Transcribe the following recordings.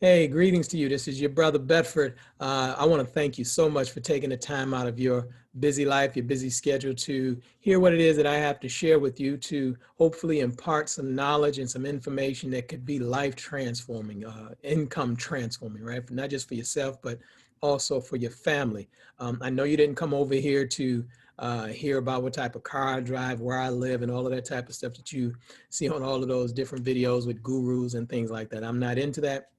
Hey, greetings to you. This is your brother Bedford. I want to thank you so much for taking the time out of your busy life, your busy schedule to hear what it is that I have to share with you to hopefully impart some knowledge and some information that could be life transforming, income transforming, right? Not just for yourself, but also for your family. I know you didn't come over here to hear about what type of car I drive, where I live, and all of that type of stuff that you see on all of those different videos with gurus and things like that. I'm not into that.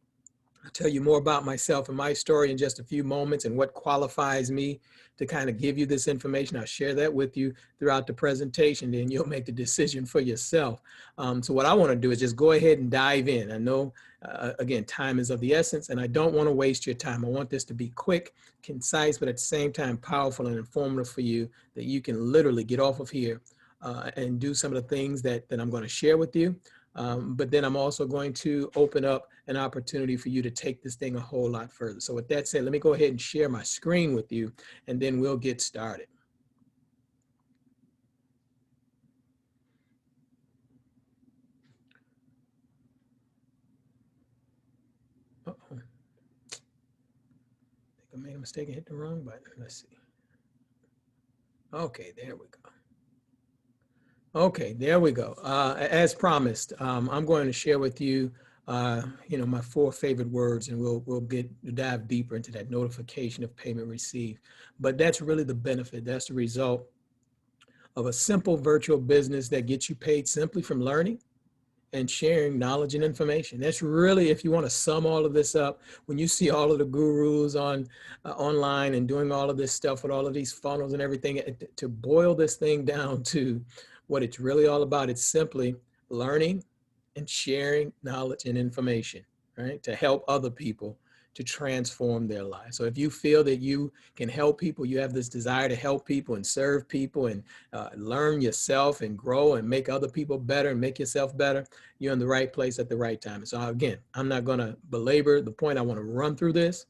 I'll tell you more about myself and my story in just a few moments and what qualifies me to kind of give you this information. I'll share that with you throughout the presentation, then you'll make the decision for yourself. So what I want to do is just go ahead and dive in. I know, again, time is of the essence, and I don't want to waste your time. I want this to be quick, concise, but at the same time, powerful and informative for you that you can literally get off of here and do some of the things that I'm going to share with you. But then I'm also going to open up an opportunity for you to take this thing a whole lot further. So with that said, let me go ahead and share my screen with you, and then we'll get started. Uh-oh. I think I made a mistake and hit the wrong button. Let's see. Okay, there we go. Okay, there we go. As promised, I'm going to share with you, my 4 favorite words, and we'll dive deeper into that notification of payment received. But that's really the benefit. That's the result of a simple virtual business that gets you paid simply from learning and sharing knowledge and information. That's really, if you want to sum all of this up, when you see all of the gurus on online and doing all of this stuff with all of these funnels and everything, to boil this thing down to what it's really all about, it's simply learning and sharing knowledge and information, right? To help other people to transform their lives. So if you feel that you can help people, you have this desire to help people and serve people and learn yourself and grow and make other people better and make yourself better, you're in the right place at the right time. So again, I'm not going to belabor the point. I want to run through this,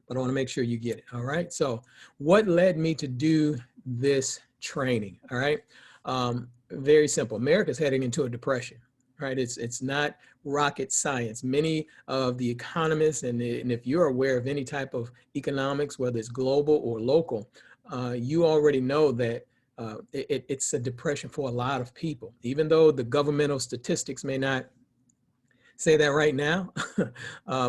but I want to make sure you get it. All right. So what led me to do this training? All right. Very simple. America's heading into a depression. Right, it's not rocket science. Many of the economists, and if you're aware of any type of economics, whether it's global or local, you already know that it's a depression for a lot of people. Even though the governmental statistics may not say that right now,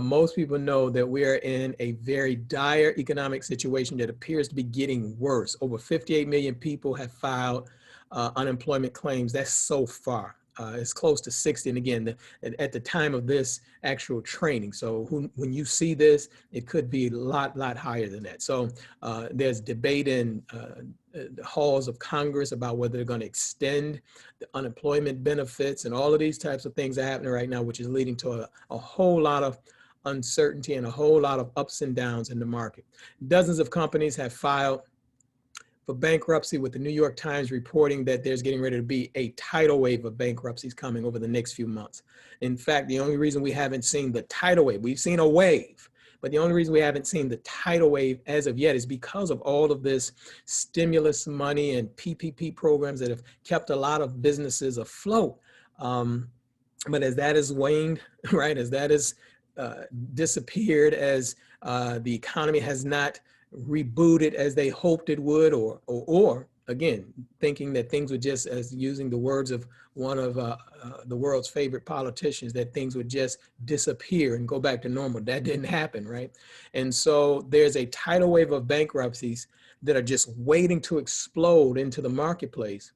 most people know that we are in a very dire economic situation that appears to be getting worse. Over 58 million people have filed unemployment claims. That's so far. It's close to 60. And again, at the time of this actual training. So when you see this, it could be a lot higher than that. So there's debate in the halls of Congress about whether they're going to extend the unemployment benefits, and all of these types of things are happening right now, which is leading to a whole lot of uncertainty and a whole lot of ups and downs in the market. Dozens of companies have filed for bankruptcy, with the New York Times reporting that there's getting ready to be a tidal wave of bankruptcies coming over the next few months. In fact, the only reason we haven't seen the tidal wave, we've seen a wave, but the only reason we haven't seen the tidal wave as of yet is because of all of this stimulus money and PPP programs that have kept a lot of businesses afloat. But as that has waned, right, as that has disappeared, as the economy has not rebooted as they hoped it would, or again, thinking that things would just, as using the words of one of the world's favorite politicians, that things would just disappear and go back to normal. That didn't happen, right? And so there's a tidal wave of bankruptcies that are just waiting to explode into the marketplace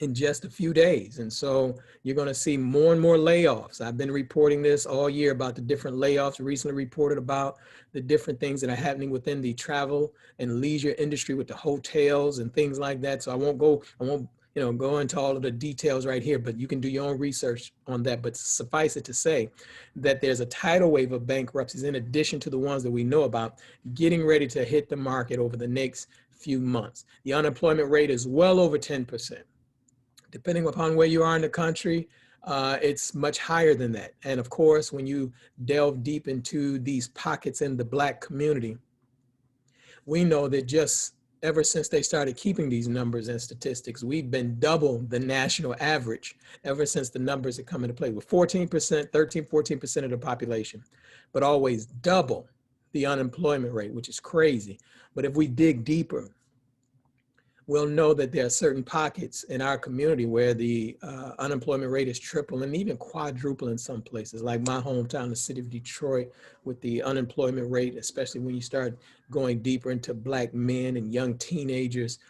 in just a few days. And so you're going to see more and more layoffs. I've been reporting this all year about the different layoffs. Recently reported about the different things that are happening within the travel and leisure industry with the hotels and things like that. So I won't go into all of the details right here, but you can do your own research on that. But suffice it to say that there's a tidal wave of bankruptcies in addition to the ones that we know about getting ready to hit the market over the next few months. The unemployment rate is well over 10%. Depending upon where you are in the country, it's much higher than that. And of course, when you delve deep into these pockets in the Black community, we know that just ever since they started keeping these numbers and statistics, we've been double the national average ever since the numbers have come into play, with 14%, 13, 14% of the population, but always double the unemployment rate, which is crazy. But if we dig deeper, we'll know that there are certain pockets in our community where the unemployment rate is triple and even quadruple in some places, like my hometown, the city of Detroit, with the unemployment rate, especially when you start going deeper into Black men and young teenagers,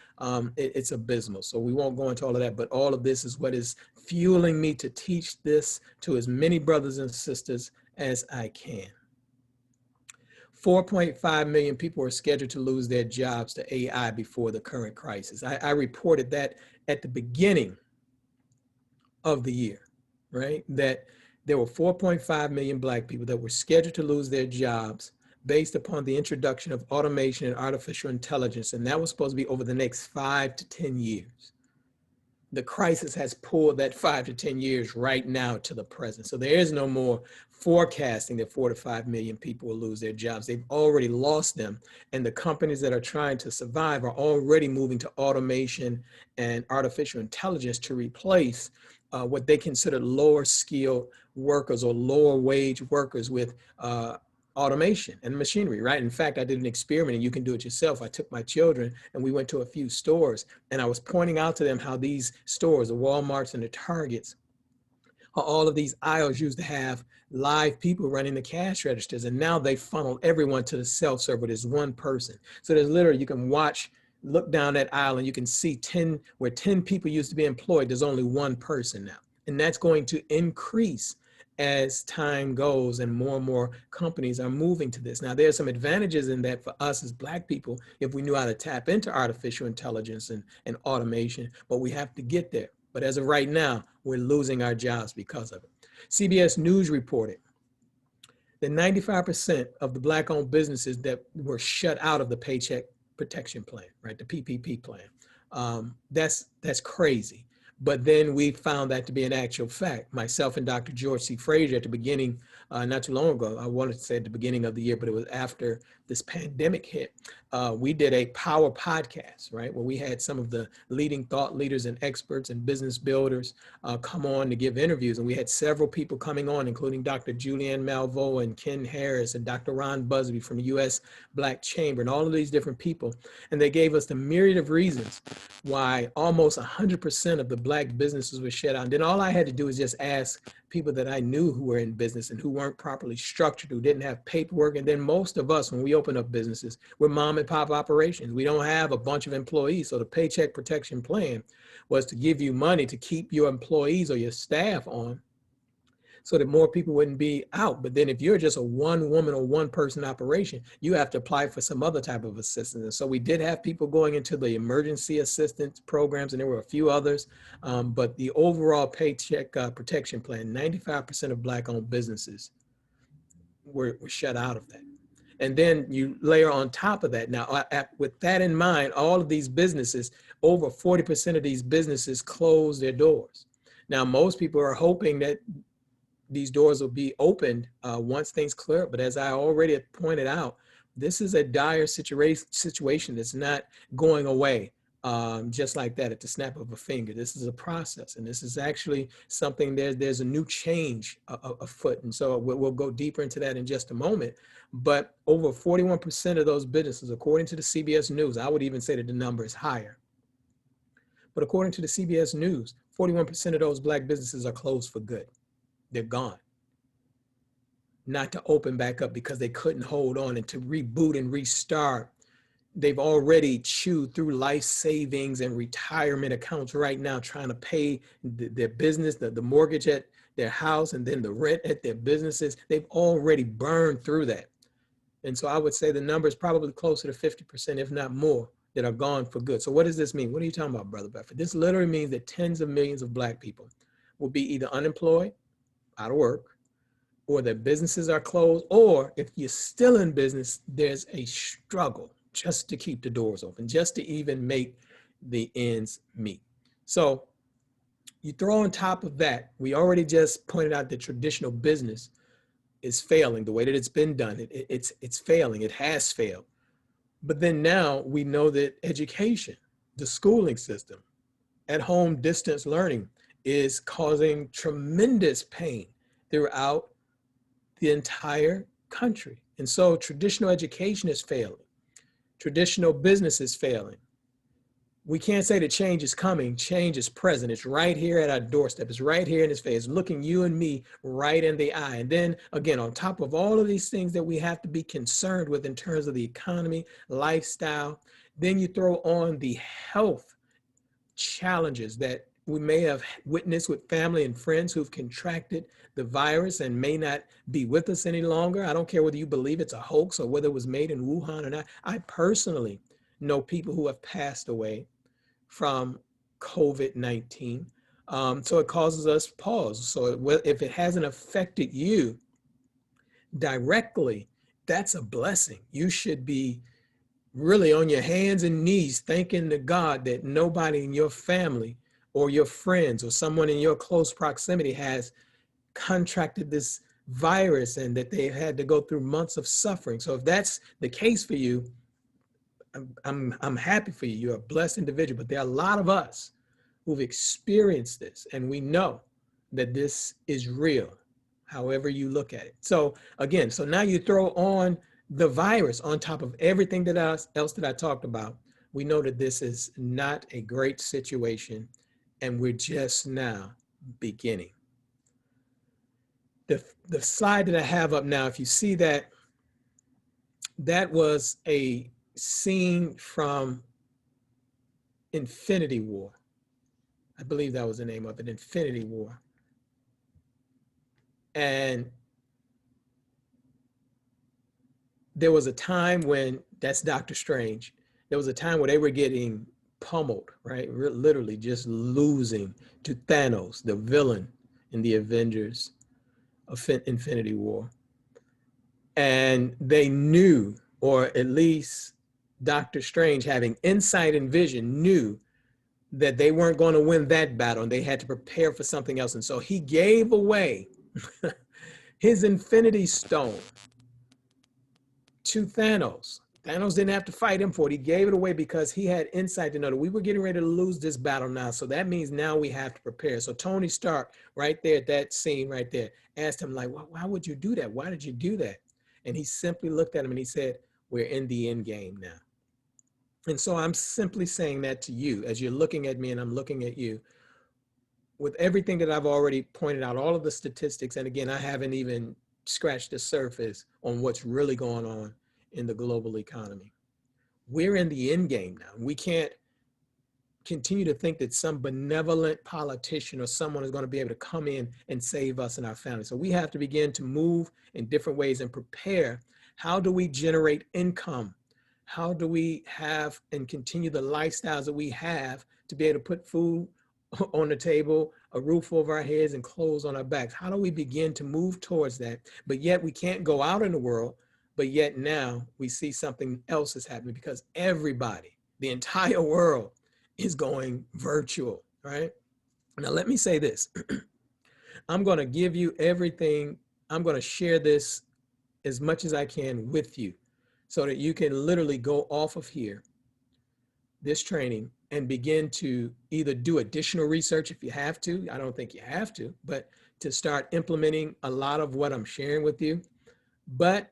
it's abysmal. So we won't go into all of that, but all of this is what is fueling me to teach this to as many brothers and sisters as I can. 4.5 million people are scheduled to lose their jobs to AI before the current crisis. I reported that at the beginning of the year, right? That there were 4.5 million Black people that were scheduled to lose their jobs based upon the introduction of automation and artificial intelligence. And that was supposed to be over the next 5 to 10 years. The crisis has pulled that 5 to 10 years right now to the present. So there is no more forecasting that 4 to 5 million people will lose their jobs. They've already lost them. And the companies that are trying to survive are already moving to automation and artificial intelligence to replace what they consider lower skilled workers or lower wage workers with automation and machinery, right? In fact, I did an experiment, and you can do it yourself. I took my children and we went to a few stores, and I was pointing out to them how these stores, the Walmarts and the Targets, how all of these aisles used to have live people running the cash registers, and now they funnel everyone to the self-serve where there's one person. So there's literally, you can look down that aisle and you can see where 10 people used to be employed, there's only one person now. And that's going to increase as time goes and more companies are moving to this. Now, there's some advantages in that for us as Black people, if we knew how to tap into artificial intelligence and automation, but we have to get there. But as of right now, we're losing our jobs because of it. CBS News reported that 95% of the Black-owned businesses that were shut out of the Paycheck Protection Plan, right, the PPP plan, that's crazy. But then we found that to be an actual fact. Myself and Dr. George C. Fraser at the beginning, not too long ago, I wanted to say at the beginning of the year, but it was after this pandemic hit, we did a power podcast, right? Where we had some of the leading thought leaders and experts and business builders come on to give interviews. And we had several people coming on, including Dr. Julianne Malveaux and Ken Harris and Dr. Ron Busby from the U.S. Black Chamber and all of these different people. And they gave us the myriad of reasons why almost 100% of the Black businesses were shut down. Then all I had to do was just ask people that I knew who were in business and who weren't properly structured, who didn't have paperwork. And then most of us, when we open up businesses, we're mom and pop operations. We don't have a bunch of employees. So the Paycheck Protection Plan was to give you money to keep your employees or your staff on so that more people wouldn't be out. But then if you're just a one woman or one person operation, you have to apply for some other type of assistance. And so we did have people going into the emergency assistance programs, and there were a few others. But the overall Paycheck Protection Plan, 95% of Black-owned businesses were shut out of that. And then you layer on top of that. Now, with that in mind, all of these businesses, over 40% of these businesses close their doors. Now, most people are hoping that these doors will be opened once things clear up. But as I already pointed out, this is a dire situation that's not going away just like that at the snap of a finger. This is a process, and this is actually something there's a new change afoot. And so we'll go deeper into that in just a moment. But over 41% of those businesses, according to the CBS News, I would even say that the number is higher. But according to the CBS News, 41% of those Black businesses are closed for good. They're gone. Not to open back up because they couldn't hold on, and to reboot and restart. They've already chewed through life savings and retirement accounts right now, trying to pay their business, the mortgage at their house, and then the rent at their businesses. They've already burned through that. And so I would say the number is probably closer to 50%, if not more, that are gone for good. So what does this mean? What are you talking about, Brother Bedford? This literally means that tens of millions of Black people will be either unemployed, out of work, or their businesses are closed, or if you're still in business, there's a struggle just to keep the doors open, just to even make the ends meet. So you throw on top of that, we already just pointed out that traditional business is failing the way that it's been done. It's failing. It has failed. But then now we know that education, the schooling system, at home distance learning is causing tremendous pain throughout the entire country. And so traditional education is failing. Traditional business is failing. We can't say that change is coming. Change is present. It's right here at our doorstep. It's right here in his face, looking you and me right in the eye. And then again, on top of all of these things that we have to be concerned with in terms of the economy, lifestyle, then you throw on the health challenges that we may have witnessed with family and friends who've contracted the virus and may not be with us any longer. I don't care whether you believe it's a hoax or whether it was made in Wuhan or not. I personally know people who have passed away from COVID-19. So it causes us pause. So if it hasn't affected you directly, that's a blessing. You should be really on your hands and knees thanking to God that nobody in your family or your friends or someone in your close proximity has contracted this virus and that they had to go through months of suffering. So if that's the case for you, I'm happy for you. You're a blessed individual, but there are a lot of us who've experienced this, and we know that this is real, however you look at it. So again, so now you throw on the virus on top of everything that else that I talked about. We know that this is not a great situation, and we're just now beginning. The slide that I have up now, if you see that, that was a scene from Infinity War. I believe that was the name of it, Infinity War. And there was a time when, that's Doctor Strange, there was a time where they were getting pummeled, right? Literally just losing to Thanos, the villain in the Avengers of Infinity War. And they knew, or at least Doctor Strange, having insight and vision, knew that they weren't going to win that battle and they had to prepare for something else. And so he gave away his Infinity Stone to Thanos. Thanos didn't have to fight him for it. He gave it away because he had insight to know that we were getting ready to lose this battle now. So that means now we have to prepare. So Tony Stark, right there at that scene right there, asked him, like, why would you do that? Why did you do that? And he simply looked at him and he said, we're in the end game now. And so I'm simply saying that to you as you're looking at me and I'm looking at you. With everything that I've already pointed out, all of the statistics, and again, I haven't even scratched the surface on what's really going on in the global economy. We're in the end game now. We can't continue to think that some benevolent politician or someone is going to be able to come in and save us and our family. So we have to begin to move in different ways and prepare. How do we generate income? How do we have and continue the lifestyles that we have to be able to put food on the table, a roof over our heads, and clothes on our backs? How do we begin to move towards that? But yet we can't go out in the world, but yet now we see something else is happening because everybody, the entire world, is going virtual, right? Now, let me say this. I'm going to give you everything. I'm going to share this as much as I can with you so that you can literally go off of here, this training, and begin to either do additional research if you have to. I don't think you have to, but to start implementing a lot of what I'm sharing with you. But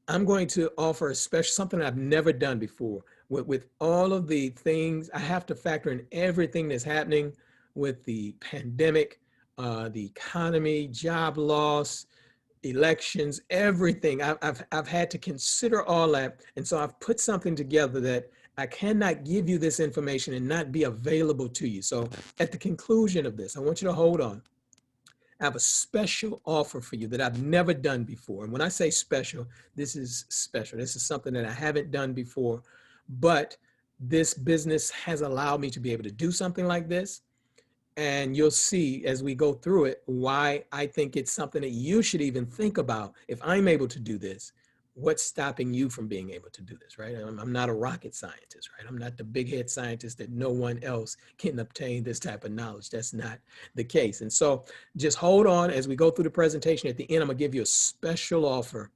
I'm going to offer a special, something I've never done before. With all of the things, I have to factor in everything that's happening with the pandemic, the economy, job loss, elections, everything. I've had to consider all that. And so I've put something together that I cannot give you this information and not be available to you. So at the conclusion of this, I want you to hold on. I have a special offer for you that I've never done before. And when I say special, this is special. This is something that I haven't done before, but this business has allowed me to be able to do something like this. And you'll see as we go through it why I think it's something that you should even think about. If I'm able to do this, what's stopping you from being able to do this, right? I'm not a rocket scientist, right? I'm not the big head scientist that no one else can obtain this type of knowledge. That's not the case. And so just hold on as we go through the presentation. At the end, I'm gonna give you a special offer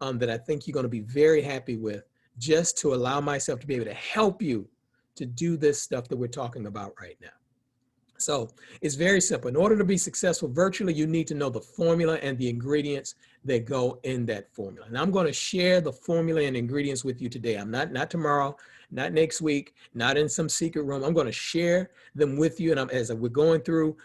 that I think you're gonna be very happy with just to allow myself to be able to help you to do this stuff that we're talking about right now. So it's very simple. In order to be successful virtually, you need to know the formula and the ingredients that go in that formula. And I'm going to share the formula and ingredients with you today. I'm not tomorrow, not next week, not in some secret room. I'm going to share them with you. And as we're going through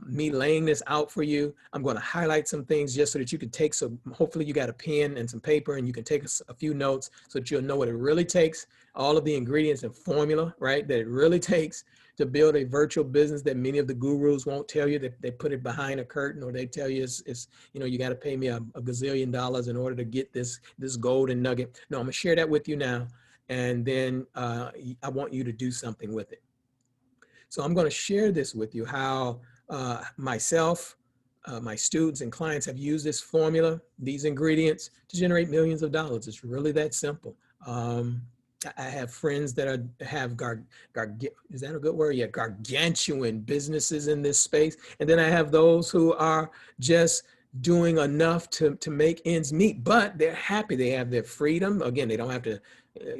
me laying this out for you, I'm going to highlight some things just so that you can take some, hopefully you got a pen and some paper and you can take a few notes so that you'll know what it really takes, all of the ingredients and formula, right, that it really takes to build a virtual business that many of the gurus won't tell you, that they put it behind a curtain, or they tell you it's you know, you got to pay me a gazillion dollars in order to get this golden nugget. No, I'm gonna share that with you now, and then I want you to do something with it. So I'm going to share this with you, how myself, my students and clients have used this formula, these ingredients, to generate millions of dollars. It's really that simple. I have friends that have is that a good word? Yeah, gargantuan businesses in this space. And then I have those who are just doing enough to make ends meet, but they're happy. They have their freedom. Again, they don't have to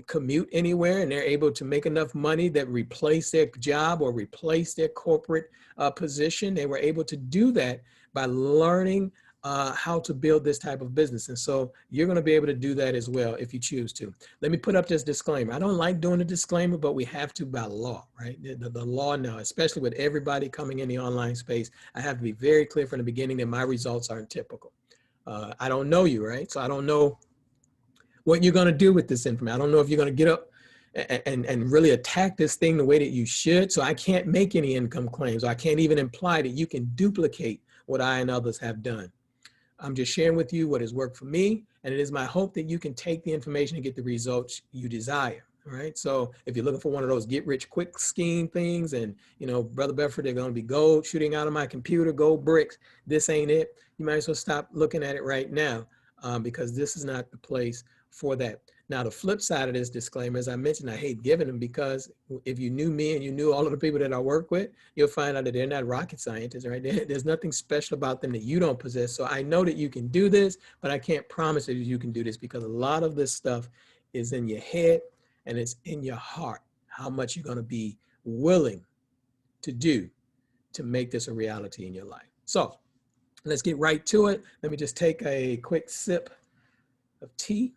commute anywhere, and they're able to make enough money that replace their job or replace their corporate position. They were able to do that by learning how to build this type of business. And so you're going to be able to do that as well if you choose to. Let me put up this disclaimer. I don't like doing a disclaimer, but we have to by law, right? The law now, especially with everybody coming in the online space, I have to be very clear from the beginning that my results aren't typical. I don't know you, right? So I don't know what you're going to do with this information. I don't know if you're going to get up and really attack this thing the way that you should. So I can't make any income claims. I can't even imply that you can duplicate what I and others have done. I'm just sharing with you what has worked for me, and it is my hope that you can take the information and get the results you desire. All right. So if you're looking for one of those get rich quick scheme things, and you know, Brother Bedford, they're going to be gold shooting out of my computer, gold bricks, this ain't it. You might as well stop looking at it right now, because this is not the place for that. Now, the flip side of this disclaimer, as I mentioned, I hate giving them, because if you knew me and you knew all of the people that I work with, you'll find out that they're not rocket scientists, right? There's nothing special about them that you don't possess. So I know that you can do this, but I can't promise that you can do this, because a lot of this stuff is in your head and it's in your heart, how much you're going to be willing to do to make this a reality in your life. So let's get right to it. Let me just take a quick sip of tea.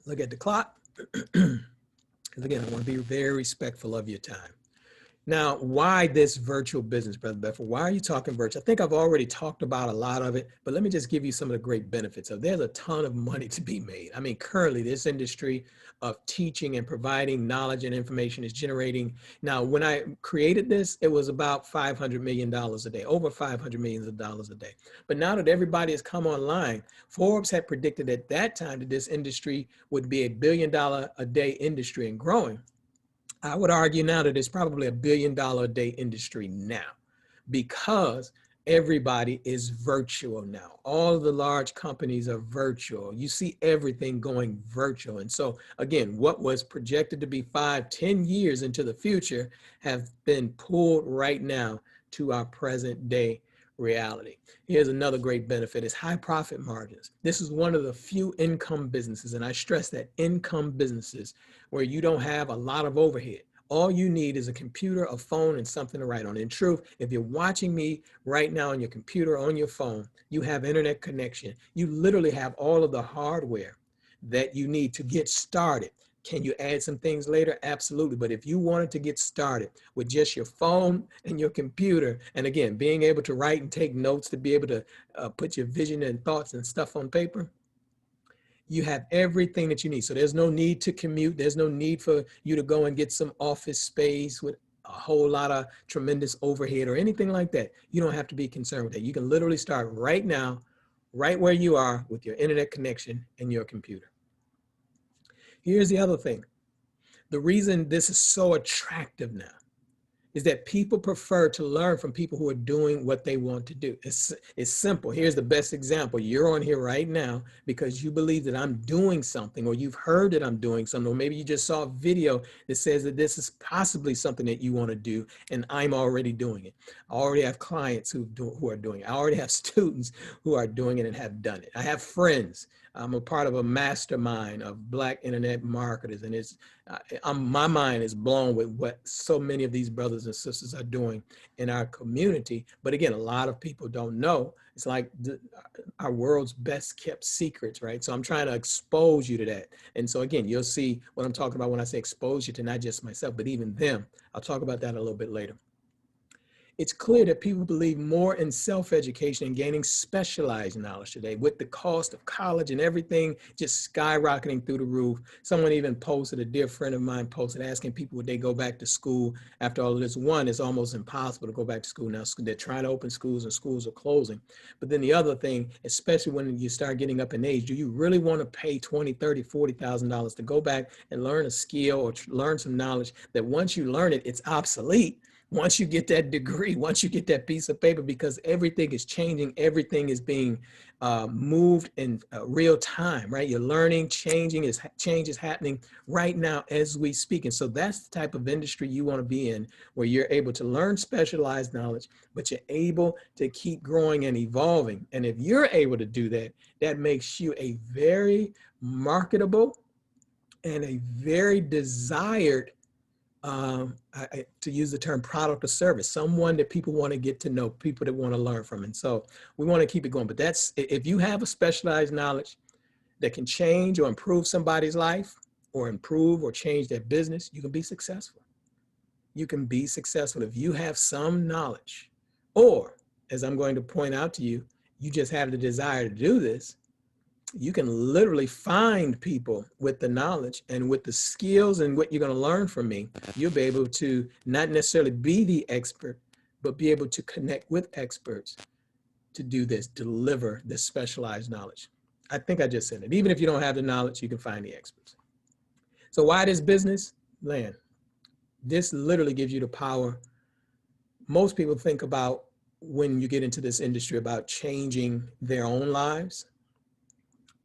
Look at the clock. Because again, I want to be very respectful of your time. Now, why this virtual business, Brother Bedford? Why are you talking virtual? I think I've already talked about a lot of it, but let me just give you some of the great benefits. So there's a ton of money to be made. I mean, currently this industry of teaching and providing knowledge and information is generating. Now, when I created this, it was about $500 million a day, over $500 million a day. But now that everybody has come online, Forbes had predicted at that time that this industry would be $1 billion a day industry and growing. I would argue now that it's probably $1 billion a day industry now, because everybody is virtual now. All of the large companies are virtual. You see everything going virtual. And so again, what was projected to be 5-10 years into the future have been pulled right now to our present day reality. Here's another great benefit, is high profit margins. This is one of the few income businesses, and I stress that, income businesses where you don't have a lot of overhead. All you need is a computer, a phone, and something to write on. In truth, if you're watching me right now on your computer, on your phone, you have internet connection. You literally have all of the hardware that you need to get started. Can you add some things later? Absolutely. But if you wanted to get started with just your phone and your computer, and again, being able to write and take notes, to be able to put your vision and thoughts and stuff on paper, you have everything that you need. So there's no need to commute. There's no need for you to go and get some office space with a whole lot of tremendous overhead or anything like that. You don't have to be concerned with that. You can literally start right now, right where you are, with your internet connection and your computer. Here's the other thing. The reason this is so attractive now is that people prefer to learn from people who are doing what they want to do. It's simple. Here's the best example. You're on here right now because you believe that I'm doing something, or you've heard that I'm doing something, or maybe you just saw a video that says that this is possibly something that you want to do, and I'm already doing it. I already have clients who are doing it. I already have students who are doing it and have done it. I have friends. I'm a part of a mastermind of Black internet marketers, and my mind is blown with what so many of these brothers and sisters are doing in our community. But again, a lot of people don't know. It's like our world's best kept secrets, right? So I'm trying to expose you to that. And so again, you'll see what I'm talking about when I say expose you to not just myself, but even them. I'll talk about that a little bit later. It's clear that people believe more in self-education and gaining specialized knowledge today, with the cost of college and everything just skyrocketing through the roof. Someone even posted, a dear friend of mine posted, asking people would they go back to school after all of this. One, it's almost impossible to go back to school now. They're trying to open schools and schools are closing. But then the other thing, especially when you start getting up in age, do you really want to pay $20,000, $30,000, $40,000 to go back and learn a skill or learn some knowledge that once you learn it, it's obsolete? Once you get that degree, once you get that piece of paper, because everything is changing, everything is being moved in real time, right? You're learning, change is happening right now as we speak. And so that's the type of industry you want to be in, where you're able to learn specialized knowledge, but you're able to keep growing and evolving. And if you're able to do that, that makes you a very marketable and a very desired, to use the term, product or service, someone that people want to get to know, people that want to learn from. And so we want to keep it going. But that's, if you have a specialized knowledge that can change or improve somebody's life, or improve or change their business, you can be successful. You can be successful if you have some knowledge, or, as I'm going to point out to you, you just have the desire to do this. You can literally find people with the knowledge and with the skills and what you're going to learn from me. You'll be able to not necessarily be the expert, but be able to connect with experts to do this, deliver this specialized knowledge. I think I just said it. Even if you don't have the knowledge, you can find the experts. So why this business? Man, this literally gives you the power. Most people think about, when you get into this industry, about changing their own lives.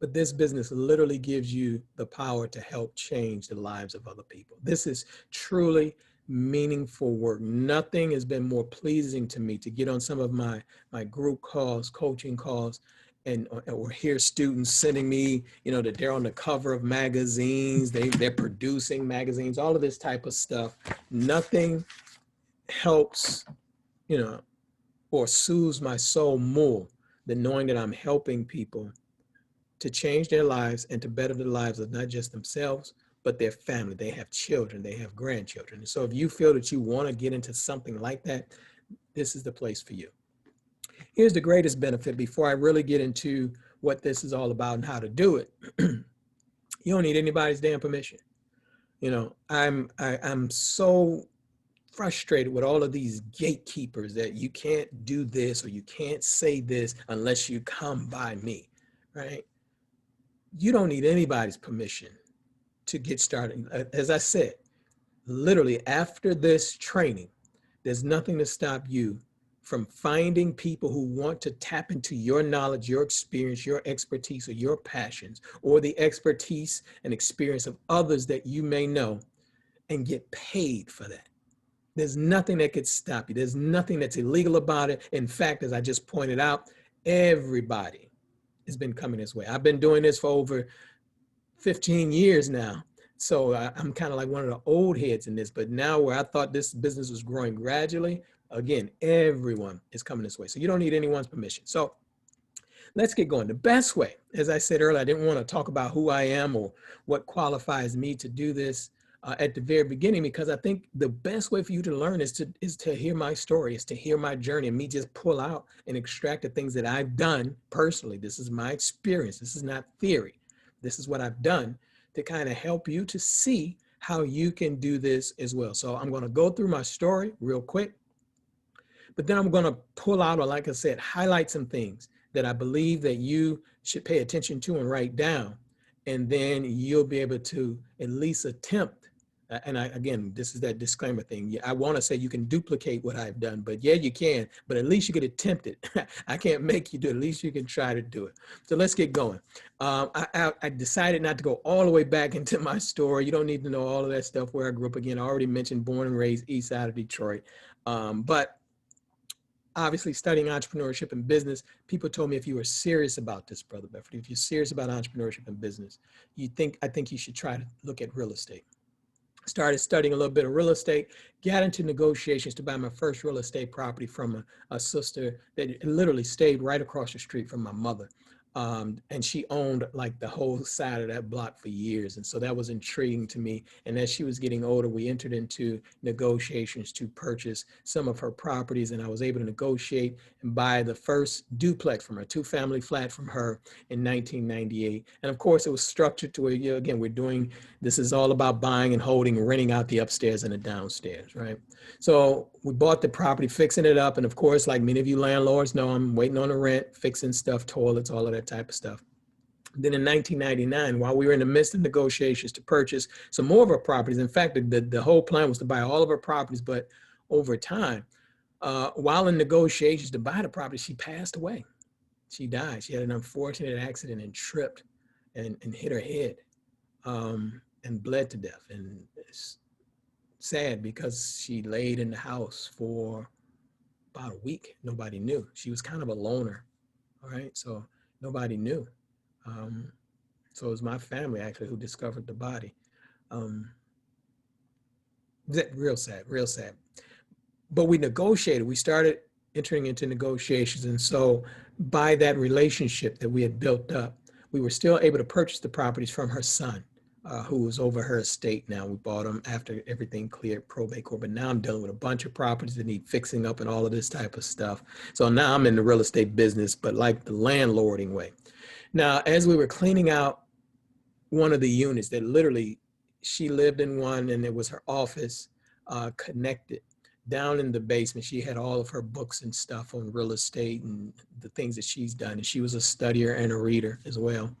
But this business literally gives you the power to help change the lives of other people. This is truly meaningful work. Nothing has been more pleasing to me to get on some of my group calls, coaching calls, or hear students sending me, that they're on the cover of magazines, they're producing magazines, all of this type of stuff. Nothing helps, or soothes my soul more than knowing that I'm helping people to change their lives and to better the lives of not just themselves, but their family. They have children, they have grandchildren. And so if you feel that you want to get into something like that, this is the place for you. Here's the greatest benefit before I really get into what this is all about and how to do it. You don't need anybody's damn permission. I'm so frustrated with all of these gatekeepers that you can't do this or you can't say this unless you come by me, right? You don't need anybody's permission to get started. As I said, literally after this training, there's nothing to stop you from finding people who want to tap into your knowledge, your experience, your expertise, or your passions, or the expertise and experience of others that you may know, and get paid for that. There's nothing that could stop you. There's nothing that's illegal about it. In fact, as I just pointed out, everybody has been coming this way. I've been doing this for over 15 years now. So I'm kind of like one of the old heads in this, but now where I thought this business was growing gradually, again, everyone is coming this way. So you don't need anyone's permission. So let's get going. The best way, as I said earlier, I didn't want to talk about who I am or what qualifies me to do this at the very beginning, because I think the best way for you to learn is to hear my story, is to hear my journey, and me just pull out and extract the things that I've done personally. This is my experience. This is not theory. This is what I've done to kind of help you to see how you can do this as well. So I'm going to go through my story real quick, but then I'm going to pull out, or like I said, highlight some things that I believe that you should pay attention to and write down. And then you'll be able to at least attempt And again, this is that disclaimer thing. Yeah, I want to say you can duplicate what I've done, but yeah, you can, but at least you could attempt it. I can't make you do it. At least you can try to do it. So let's get going. I decided not to go all the way back into my story. You don't need to know all of that stuff where I grew up. Again, I already mentioned born and raised east side of Detroit. But obviously studying entrepreneurship and business, people told me if you were serious about this, Brother Bedford, if you're serious about entrepreneurship and business, I think you should try to look at real estate. Started studying a little bit of real estate, got into negotiations to buy my first real estate property from a sister that literally stayed right across the street from my mother. And she owned like the whole side of that block for years. And so that was intriguing to me. And as she was getting older, we entered into negotiations to purchase some of her properties. And I was able to negotiate and buy the first duplex from her, 2-family flat from her in 1998. And of course, it was structured to where, again, this is all about buying and holding, renting out the upstairs and the downstairs, right? So we bought the property, fixing it up. And of course, like many of you landlords know, I'm waiting on the rent, fixing stuff, toilets, all of that type of stuff. Then in 1999, while we were in the midst of negotiations to purchase some more of our properties, in fact, the whole plan was to buy all of our properties, but over time, while in negotiations to buy the property, she passed away. She died. She had an unfortunate accident and tripped and hit her head and bled to death. And it's sad because she laid in the house for about a week. Nobody knew. She was kind of a loner. All right. So nobody knew. So it was my family actually who discovered the body. Real sad, real sad. But we negotiated. We started entering into negotiations. And so by that relationship that we had built up, we were still able to purchase the properties from her son, who was over her estate now. We bought them after everything cleared probate court, but now I'm dealing with a bunch of properties that need fixing up and all of this type of stuff. So now I'm in the real estate business, but like the landlording way. Now, as we were cleaning out one of the units that literally she lived in one and it was her office connected. Down in the basement, she had all of her books and stuff on real estate and the things that she's done. And she was a studier and a reader as well.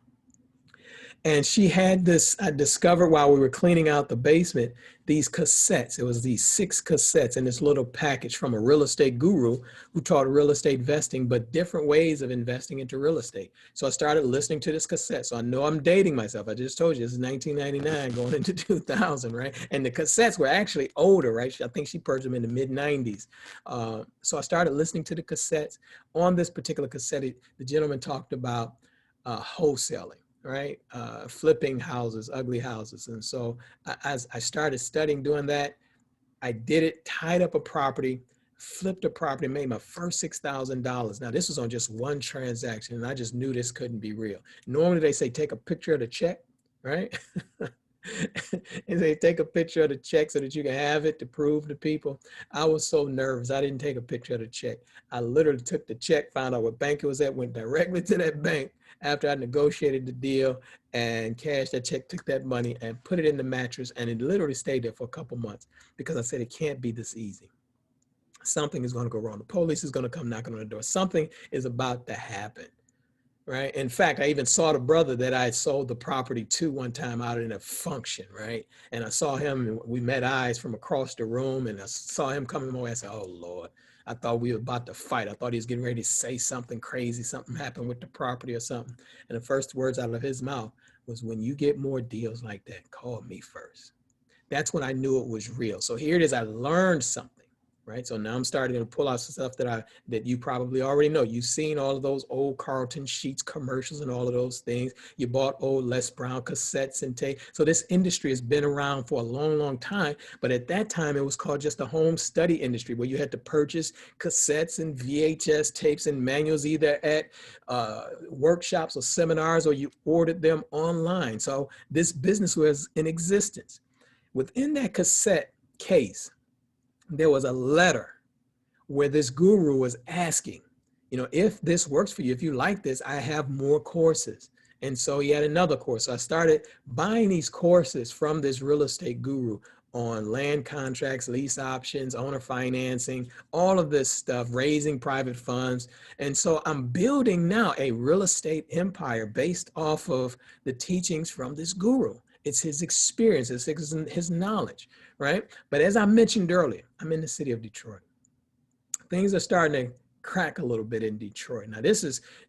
And she had this, I discovered while we were cleaning out the basement, these cassettes. It was these 6 cassettes in this little package from a real estate guru who taught real estate investing, but different ways of investing into real estate. So I started listening to this cassette. So I know I'm dating myself. I just told you this is 1999 going into 2000, right? And the cassettes were actually older, right? I think she purchased them in the mid 90s. So I started listening to the cassettes. On this particular cassette, the gentleman talked about wholesaling. Right? Flipping houses, ugly houses. And so as I started studying doing that, I did it, tied up a property, flipped a property, made my first $6,000. Now this was on just one transaction and I just knew this couldn't be real. Normally they say, take a picture of the check, right? And they take a picture of the check so that you can have it to prove to people. I was so nervous. I didn't take a picture of the check. I literally took the check, found out what bank it was at, went directly to that bank after I negotiated the deal and cashed that check, took that money and put it in the mattress. And it literally stayed there for a couple months because I said, it can't be this easy. Something is going to go wrong. The police is going to come knocking on the door. Something is about to happen. Right. In fact, I even saw the brother that I sold the property to one time out in a function. Right. And I saw him and we met eyes from across the room and I saw him coming my way. I said, oh, Lord, I thought we were about to fight. I thought he was getting ready to say something crazy. Something happened with the property or something. And the first words out of his mouth was, when you get more deals like that, call me first. That's when I knew it was real. So here it is. I learned something. Right. So now I'm starting to pull out some stuff that you probably already know. You've seen all of those old Carlton Sheets commercials and all of those things. You bought old Les Brown cassettes and tape. So this industry has been around for a long, long time. But at that time, it was called just the home study industry, where you had to purchase cassettes and VHS tapes and manuals either at workshops or seminars, or you ordered them online. So this business was in existence. Within that cassette case, there was a letter where this guru was asking, if this works for you, if you like this, I have more courses. And so he had another course. So I started buying these courses from this real estate guru on land contracts, lease options, owner financing, all of this stuff, raising private funds. And so I'm building now a real estate empire based off of the teachings from this guru. It's his experience, it's his knowledge, right? But as I mentioned earlier, I'm in the city of Detroit. Things are starting to crack a little bit in Detroit.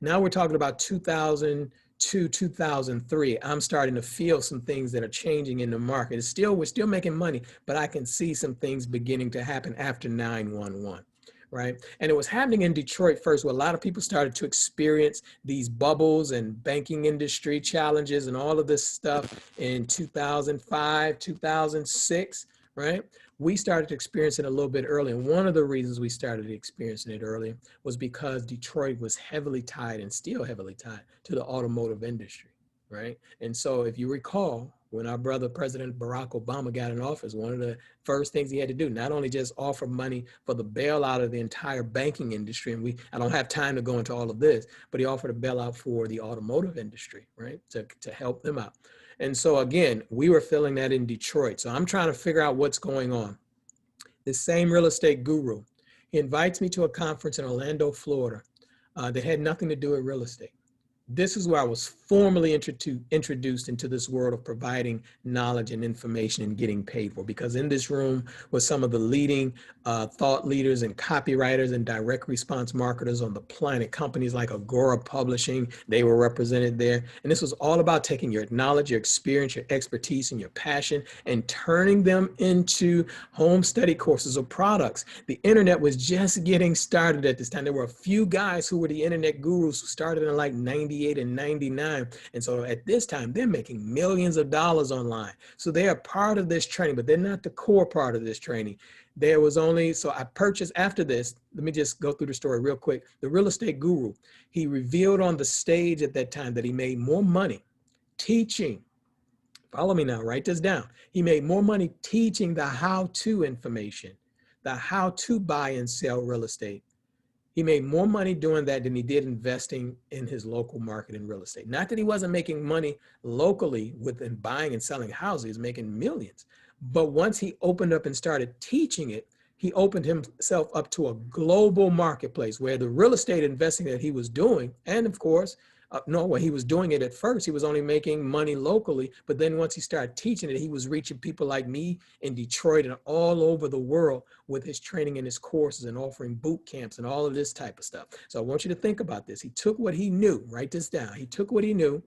Now we're talking about 2002, 2003. I'm starting to feel some things that are changing in the market. We're still making money, but I can see some things beginning to happen after 9/11. Right. And it was happening in Detroit first, where a lot of people started to experience these bubbles and banking industry challenges and all of this stuff in 2005, 2006. Right. We started experiencing it a little bit early. And one of the reasons we started experiencing it early was because Detroit was heavily tied and still heavily tied to the automotive industry. Right. And so if you recall, when our brother President Barack Obama got in office, one of the first things he had to do, not only just offer money for the bailout of the entire banking industry, and I don't have time to go into all of this, but he offered a bailout for the automotive industry, right, to help them out. And so again, we were feeling that in Detroit. So I'm trying to figure out what's going on. This same real estate guru, he invites me to a conference in Orlando, Florida, that had nothing to do with real estate. This is where I was formally introduced into this world of providing knowledge and information and getting paid for, because in this room was some of the leading thought leaders and copywriters and direct response marketers on the planet. Companies like Agora Publishing, they were represented there. And this was all about taking your knowledge, your experience, your expertise, and your passion and turning them into home study courses or products. The internet was just getting started at this time. There were a few guys who were the internet gurus who started in like 98 and 99. And so at this time, they're making millions of dollars online. So they are part of this training, but they're not the core part of this training. So I purchased after this, let me just go through the story real quick. The real estate guru, he revealed on the stage at that time that he made more money teaching. Follow me now, write this down. He made more money teaching the how-to information, the how to buy and sell real estate. He made more money doing that than he did investing in his local market in real estate. Not that he wasn't making money locally within buying and selling houses, he was making millions. But once he opened up and started teaching it, he opened himself up to a global marketplace where the real estate investing that he was doing, and of course, when he was doing it at first, he was only making money locally. But then once he started teaching it, he was reaching people like me in Detroit and all over the world with his training and his courses and offering boot camps and all of this type of stuff. So I want you to think about this. He took what he knew, write this down. He took what he knew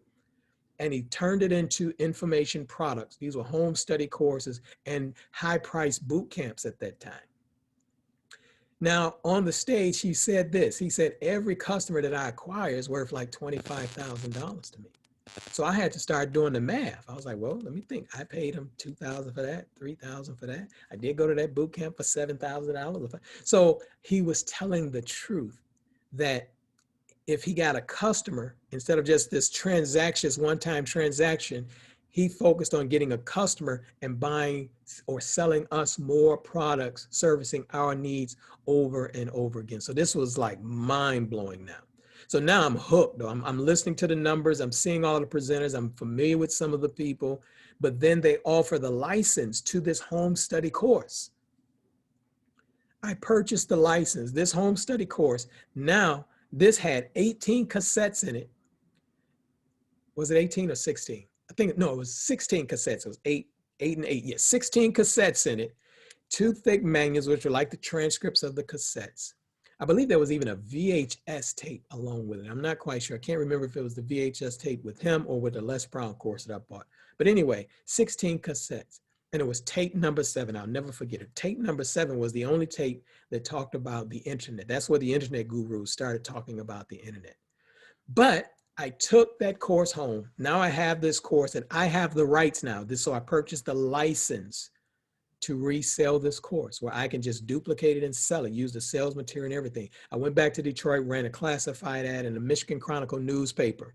and he turned it into information products. These were home study courses and high-priced boot camps at that time. Now, on the stage, he said this. He said, every customer that I acquire is worth like $25,000 to me. So I had to start doing the math. I was like, well, let me think. I paid him $2,000 for that, $3,000 for that. I did go to that boot camp for $7,000. So he was telling the truth that if he got a customer, instead of just this transaction, this one-time transaction, he focused on getting a customer and buying or selling us more products, servicing our needs over and over again. So this was like mind-blowing now. So now I'm hooked, though. I'm listening to the numbers. I'm seeing all the presenters. I'm familiar with some of the people. But then they offer the license to this home study course. I purchased the license, this home study course. Now, this had 18 cassettes in it. Was it 18 or 16? I think, no, it was 16 cassettes. It was eight and eight. Yes, 16 cassettes in it. 2 thick manuals, which were like the transcripts of the cassettes. I believe there was even a VHS tape along with it. I'm not quite sure. I can't remember if it was the VHS tape with him or with the Les Brown course that I bought. But anyway, 16 cassettes. And it was tape number 7. I'll never forget it. Tape number 7 was the only tape that talked about the internet. That's where the internet gurus started talking about the internet. But I took that course home. Now I have this course and I have the rights now. So I purchased the license to resell this course where I can just duplicate it and sell it, use the sales material and everything. I went back to Detroit, ran a classified ad in the Michigan Chronicle newspaper.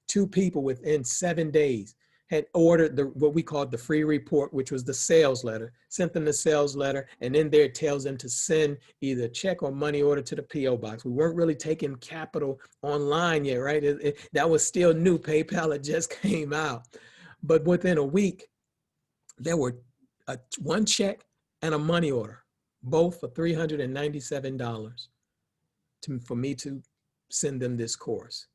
2 people within 7 days had ordered what we called the free report, which was the sales letter, sent them the sales letter, and in there it tells them to send either a check or money order to the P.O. box. We weren't really taking capital online yet, right? That was still new. PayPal had just came out. But within a week, there were 1 check and a money order, both for $397 for me to send them this course.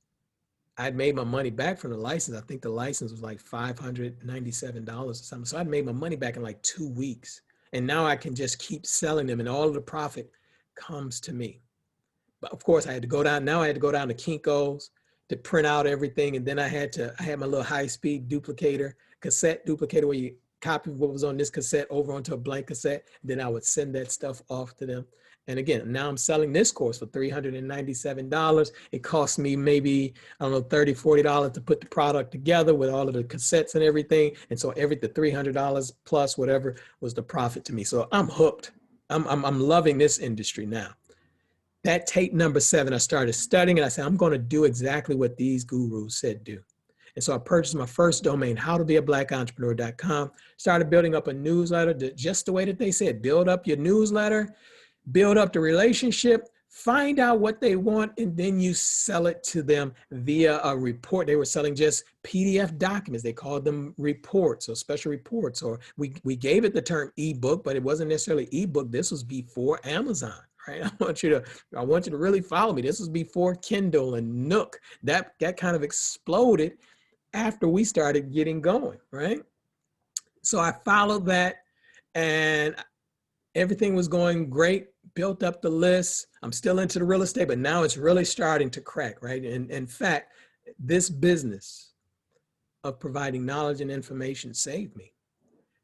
I'd made my money back from the license. I think the license was like $597 or something. So I'd made my money back in like 2 weeks. And now I can just keep selling them and all of the profit comes to me. But of course I had to go down. Now I had to go down to Kinko's to print out everything. And then I had my little high-speed cassette duplicator where you copy what was on this cassette over onto a blank cassette. Then I would send that stuff off to them. And again, now I'm selling this course for $397. It cost me maybe, I don't know, $30, $40 to put the product together with all of the cassettes and everything. And so the $300 plus whatever was the profit to me. So I'm hooked. I'm loving this industry now. That tape number 7, I started studying and I said, I'm going to do exactly what these gurus said do. And so I purchased my first domain, howtobebblackentrepreneur.com, started building up a newsletter just the way that they said, build up your newsletter, build up the relationship, find out what they want, and then you sell it to them via a report. They were selling just PDF documents. They called them reports or special reports, or we gave it the term ebook, but it wasn't necessarily ebook. This was before Amazon. Right? I want you to really follow me. This was before Kindle and Nook. That kind of exploded after we started getting going, right? So I followed that and everything was going great, built up the list. I'm still into the real estate, but now it's really starting to crack, right? And in fact, this business of providing knowledge and information saved me,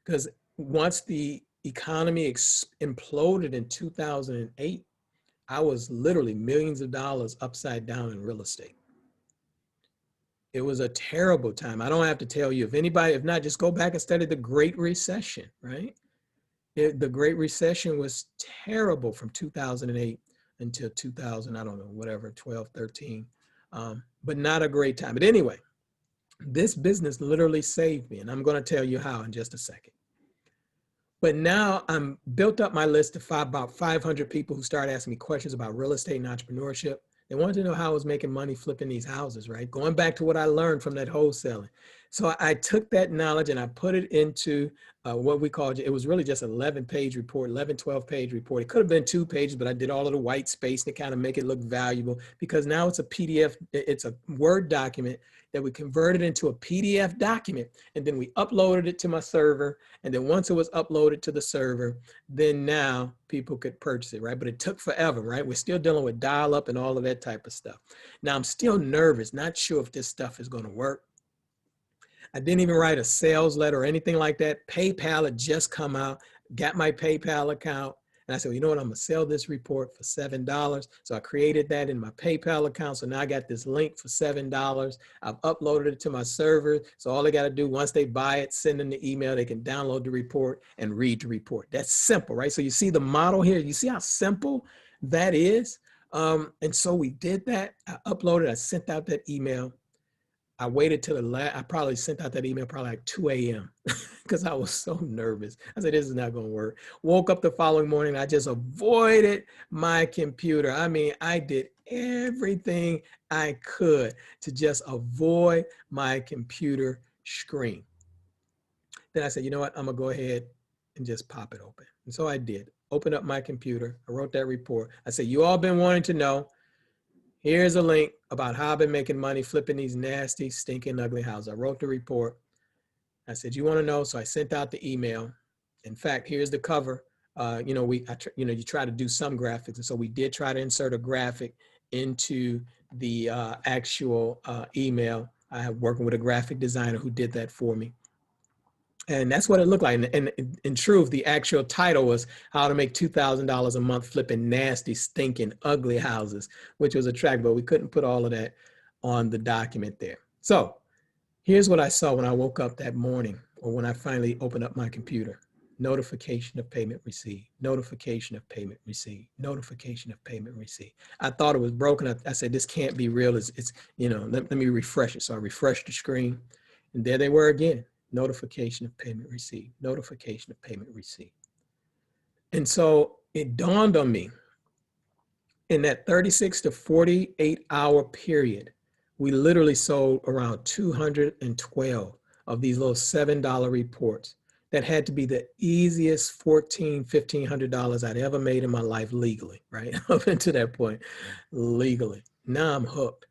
because once the economy imploded in 2008, I was literally millions of dollars upside down in real estate. It was a terrible time. I don't have to tell you. If not, just go back and study the Great Recession, right? The Great Recession was terrible from 2008 until 2000, I don't know, whatever, 12, 13, but not a great time. But anyway, this business literally saved me, and I'm going to tell you how in just a second. But now I'm built up my list of about 500 people who started asking me questions about real estate and entrepreneurship. They wanted to know how I was making money flipping these houses, right? Going back to what I learned from that wholesaling. So I took that knowledge and I put it into what we called, it was really just an 11-page report, 12-page report. It could have been 2 pages, but I did all of the white space to kind of make it look valuable, because now it's a PDF, it's a Word document that we converted into a PDF document, and then we uploaded it to my server. And then once it was uploaded to the server, then now people could purchase it, right? But it took forever, right? We're still dealing with dial up and all of that type of stuff. Now I'm still nervous, not sure if this stuff is going to work. I didn't even write a sales letter or anything like that. PayPal had just come out, got my PayPal account. And I said, well, you know what, I'm gonna sell this report for $7. So I created that in my PayPal account. So now I got this link for $7. I've uploaded it to my server. So all they gotta do, once they buy it, send them the email, they can download the report and read the report. That's simple, right? So you see the model here, you see how simple that is? And so we did that. I uploaded, I sent out that email. I waited till I probably sent out that email probably like 2 a.m. because I was so nervous. I said, this is not going to work. Woke up the following morning. I just avoided my computer. I mean, I did everything I could to just avoid my computer screen. Then I said, you know what? I'm going to go ahead and just pop it open. And so I did. Open up my computer. I wrote that report. I said, you all been wanting to know. Here's a link about how I've been making money flipping these nasty, stinking, ugly houses. I wrote the report. I said, you want to know? So I sent out the email. In fact, here's the cover. You try to do some graphics. And so we did try to insert a graphic into the actual email. I have working with a graphic designer who did that for me. And that's what it looked like. And in truth, the actual title was How to Make $2,000 a Month Flipping Nasty, Stinking, Ugly Houses, which was attractive, but we couldn't put all of that on the document there. So here's what I saw when I woke up that morning, or when I finally opened up my computer. Notification of payment received, notification of payment received, notification of payment received. I thought it was broken. I said, this can't be real. Let me refresh it. So I refreshed the screen, and there they were again. Notification of payment received, notification of payment received. And so it dawned on me, in that 36 to 48 hour period, we literally sold around 212 of these little $7 reports that had to be the easiest $1,400, $1,500 I'd ever made in my life legally, right? Up until that point, legally. Now I'm hooked.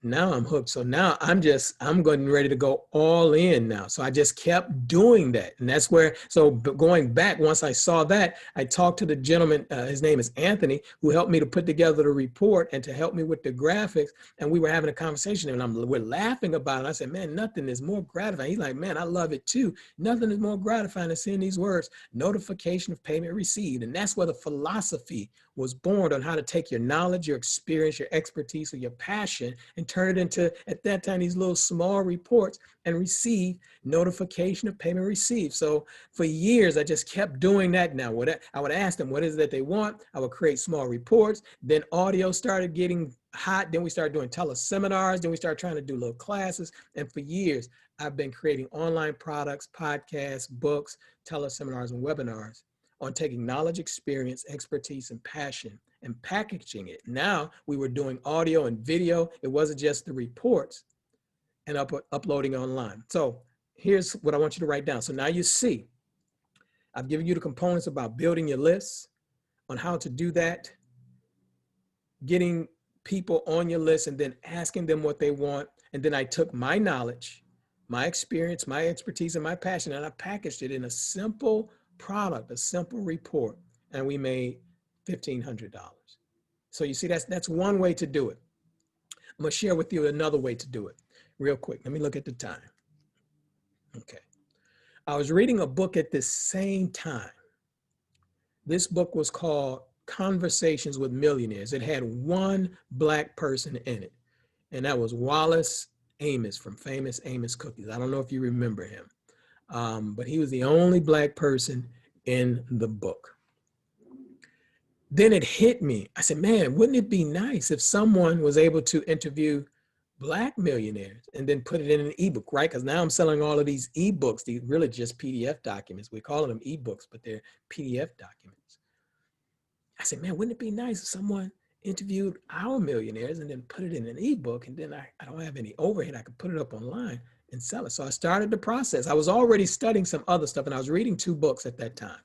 now I'm hooked. So now I'm going ready to go all in now. So I just kept doing that. And that's where, so going back, once I saw that, I talked to the gentleman, his name is Anthony, who helped me to put together the report and to help me with the graphics. And we were having a conversation and we're laughing about it. I said, man, nothing is more gratifying. He's like, man, I love it too. Nothing is more gratifying than seeing these words, notification of payment received. And that's where the philosophy was born on how to take your knowledge, your experience, your expertise, or your passion and turn it into, at that time, these little small reports and receive notification of payment received. So for years, I just kept doing that. Now, I would ask them, what is it that they want? I would create small reports. Then audio started getting hot. Then we started doing teleseminars. Then we started trying to do little classes. And for years, I've been creating online products, podcasts, books, teleseminars, and webinars on taking knowledge, experience, expertise, and passion and packaging it. Now we were doing audio and video. It wasn't just the reports and uploading online. So here's what I want you to write down. So now you see, I've given you the components about building your lists, on how to do that, getting people on your list and then asking them what they want. And then I took my knowledge, my experience, my expertise, and my passion, and I packaged it in a simple product, a simple report, and we made $1,500. So you see, that's one way to do it. I'm gonna share with you another way to do it real quick. Let me look at the time. Okay. I was reading a book at the same time. This book was called Conversations with Millionaires. It had one Black person in it, and that was Wallace Amos from Famous Amos Cookies. I don't know if you remember him. But he was the only Black person in the book. Then it hit me. I said, man, wouldn't it be nice if someone was able to interview Black millionaires and then put it in an ebook, right? Because now I'm selling all of these ebooks, these really just PDF documents. We're calling them ebooks, but they're PDF documents. I said, man, wouldn't it be nice if someone interviewed our millionaires and then put it in an ebook, and then I don't have any overhead. I could put it up online and sell it. So I started the process. I was already studying some other stuff, and I was reading two books at that time.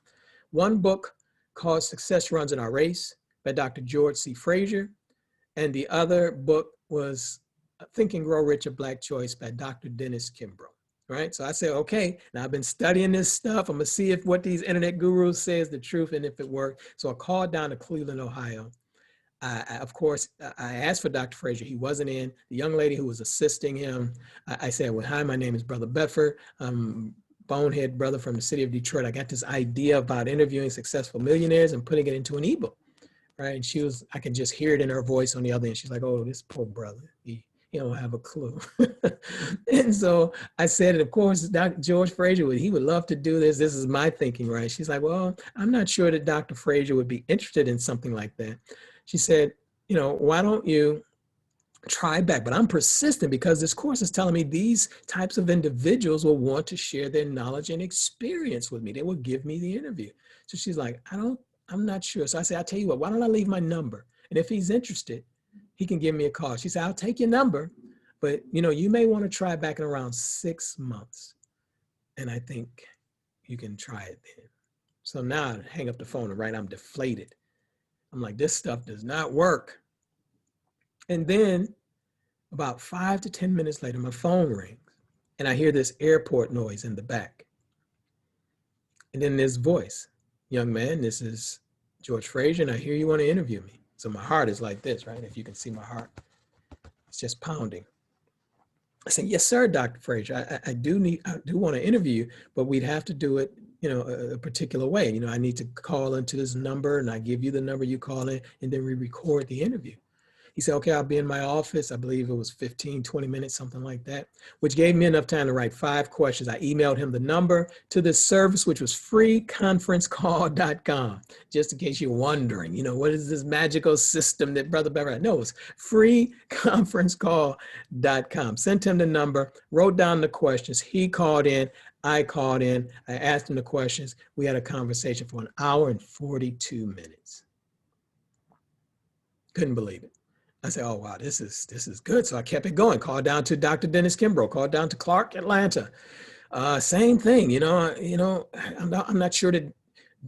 One book called Success Runs in Our Race by Dr. George C. Fraser, and the other book was Think and Grow Rich, A Black Choice by Dr. Dennis Kimbrough, right? So I said, okay, now I've been studying this stuff. I'm gonna see if what these internet gurus say is the truth and if it worked. So I called down to Cleveland, Ohio. Of course, I asked for Dr. Fraser. He wasn't in. The young lady who was assisting him, I said, well, hi, my name is Brother Bedford. I'm bonehead brother from the city of Detroit. I got this idea about interviewing successful millionaires and putting it into an ebook, right? And she was, I could just hear it in her voice on the other end. She's like, oh, this poor brother. He don't have a clue. And so I said, of course, Dr. George Fraser, he would love to do this. This is my thinking, right? She's like, well, I'm not sure that Dr. Fraser would be interested in something like that. She said, you know, why don't you try back? But I'm persistent because this course is telling me these types of individuals will want to share their knowledge and experience with me. They will give me the interview. So she's like, I'm not sure. So I said, I'll tell you what, why don't I leave my number? And if he's interested, he can give me a call. She said, I'll take your number, but you know, you may want to try back in around 6 months. And I think you can try it then. So now I hang up the phone and right, I'm deflated. I'm like, this stuff does not work. And then about 5 to 10 minutes later, my phone rings and I hear this airport noise in the back. And then this voice, young man, this is George Fraser, and I hear you want to interview me. So my heart is like this, right? If you can see my heart, it's just pounding. I said, yes, sir, Dr. Fraser, I do want to interview you, but we'd have to do it, you know, a particular way. You know, I need to call into this number and I give you the number, you call in, and then we record the interview. He said, okay, I'll be in my office. I believe it was 15, 20 minutes, something like that, which gave me enough time to write 5 questions. I emailed him the number to this service, which was freeconferencecall.com, just in case you're wondering, you know, what is this magical system that Brother Beverly knows? Freeconferencecall.com. Sent him the number, wrote down the questions. He called in. I called in. I asked him the questions. We had a conversation for 1 hour and 42 minutes. Couldn't believe it. I said, oh, wow, this is good. So I kept it going, called down to Dr. Dennis Kimbrough, called down to Clark, Atlanta. Same thing, I'm not sure that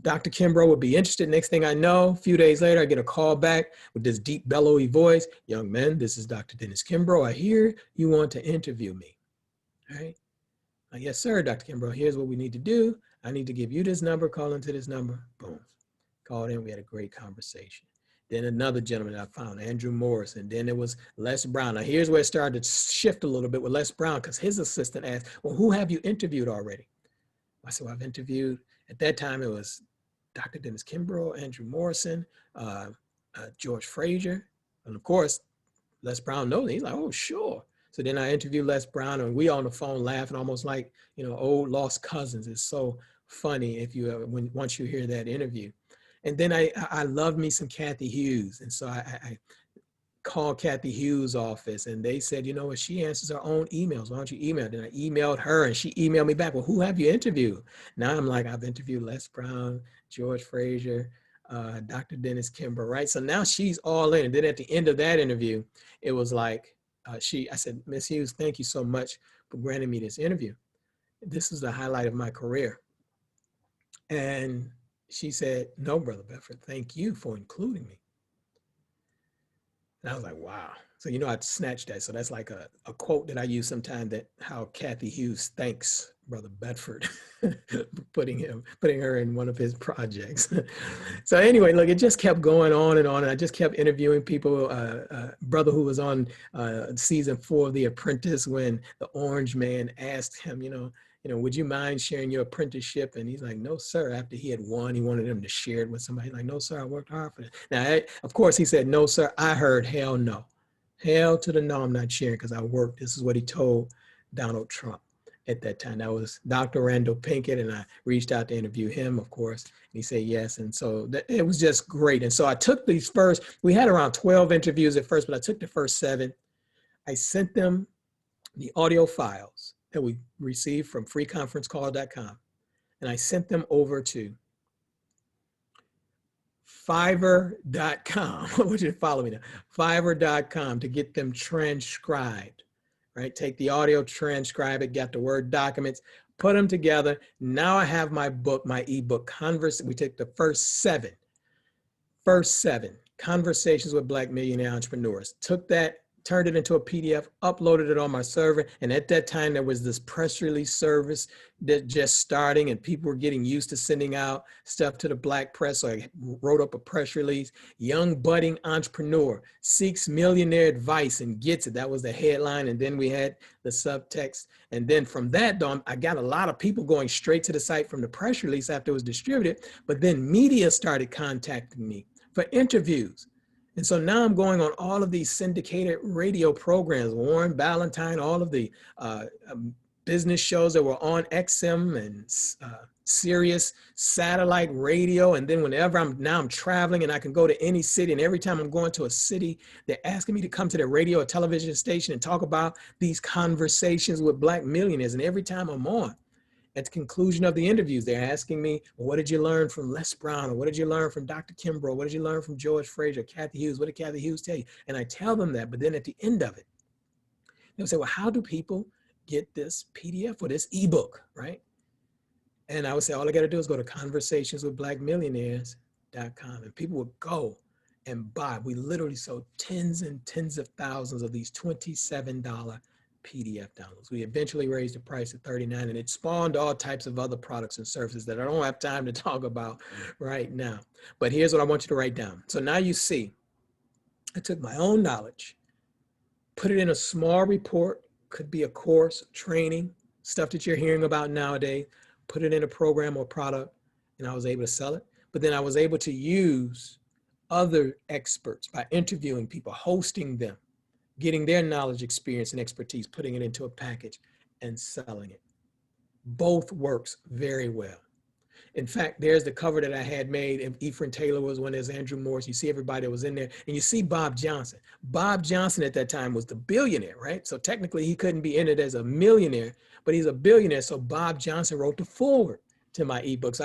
Dr. Kimbrough would be interested. Next thing I know, a few days later, I get a call back with this deep, bellowy voice. Young man, this is Dr. Dennis Kimbrough. I hear you want to interview me. All right. Yes, sir, Dr. Kimbrough. Here's what we need to do. I need to give you this number. Call into this number. Boom. Called in. We had a great conversation. Then another gentleman I found, Andrew Morris. And then it was Les Brown. Now, here's where it started to shift a little bit with Les Brown, because his assistant asked, well, who have you interviewed already? I said, well, I've interviewed, at that time, it was Dr. Dennis Kimbrough, Andrew Morrison, George Fraser. And of course, Les Brown knows. He's like, oh, sure. So then I interviewed Les Brown, and we on the phone laughing almost like, you know, old lost cousins. It's so funny if you ever, once you hear that interview. And then I loved me some Kathy Hughes. And so I called Kathy Hughes' office, and they said, you know what, she answers her own emails. Why don't you email? Then I emailed her, and she emailed me back, well, who have you interviewed? Now I'm like, I've interviewed Les Brown, George Fraser, Dr. Dennis Kimbrough, right? So now she's all in. And then at the end of that interview, it was like, I said, Miss Hughes, thank you so much for granting me this interview. This is the highlight of my career. And she said, no, Brother Bedford, thank you for including me. And I was like, wow. So, you know, I snatched that. So that's like a quote that I use sometimes, that how Kathy Hughes thanks Brother Bedford for putting her in one of his projects. So anyway, look, it just kept going on. And I just kept interviewing people. Brother who was on season 4 of The Apprentice, when the orange man asked him, you know, would you mind sharing your apprenticeship? And he's like, no, sir. After he had won, he wanted him to share it with somebody. Like, no, sir, I worked hard for it. Now, of course, he said, no, sir. I heard hell no. Hell to the no, I'm not sharing, because I worked. This is what he told Donald Trump at that time. That was Dr. Randall Pinkett, and I reached out to interview him, of course. And he said yes. And so it was just great. And so I took these first, we had around 12 interviews at first, but I took the first 7. I sent them the audio files that we received from freeconferencecall.com. And I sent them over to Fiverr.com. I want you to follow me now. Fiverr.com to get them transcribed, right? Take the audio, transcribe it, get the Word documents, put them together. Now I have my book, my ebook, we took the first seven Conversations with Black Millionaire Entrepreneurs. Took that, turned it into a PDF, uploaded it on my server. And at that time, there was this press release service that just starting, and people were getting used to sending out stuff to the Black press. So I wrote up a press release: young budding entrepreneur seeks millionaire advice and gets it. That was the headline. And then we had the subtext. And then from that, though, I got a lot of people going straight to the site from the press release after it was distributed. But then media started contacting me for interviews. And so now I'm going on all of these syndicated radio programs, Warren Ballantine, all of the business shows that were on XM and Sirius satellite radio. And then whenever I'm traveling, and I can go to any city, and every time I'm going to a city, they're asking me to come to their radio or television station and talk about these conversations with Black millionaires. And every time I'm on, at the conclusion of the interviews, they're asking me, well, what did you learn from Les Brown? Or what did you learn from Dr. Kimbrough? What did you learn from George Fraser, Kathy Hughes? What did Kathy Hughes tell you? And I tell them that, but then at the end of it, they'll say, well, how do people get this PDF or this ebook, right? And I would say, all I got to do is go to conversationswithblackmillionaires.com, and people would go and buy. We literally sold tens and tens of thousands of these $27 PDF downloads. We eventually raised the price to $39, and it spawned all types of other products and services that I don't have time to talk about right now. But here's what I want you to write down. So now you see, I took my own knowledge, put it in a small report, could be a course, training, stuff that you're hearing about nowadays, put it in a program or product, and I was able to sell it. But then I was able to use other experts by interviewing people, hosting them, getting their knowledge, experience, and expertise, putting it into a package and selling it. Both works very well. In fact, there's the cover that I had made, and Ephraim Taylor was one, there's Andrew Morris. You see everybody that was in there, and you see Bob Johnson. Bob Johnson at that time was the billionaire, right? So technically he couldn't be in it as a millionaire, but he's a billionaire. So Bob Johnson wrote the foreword to my ebooks.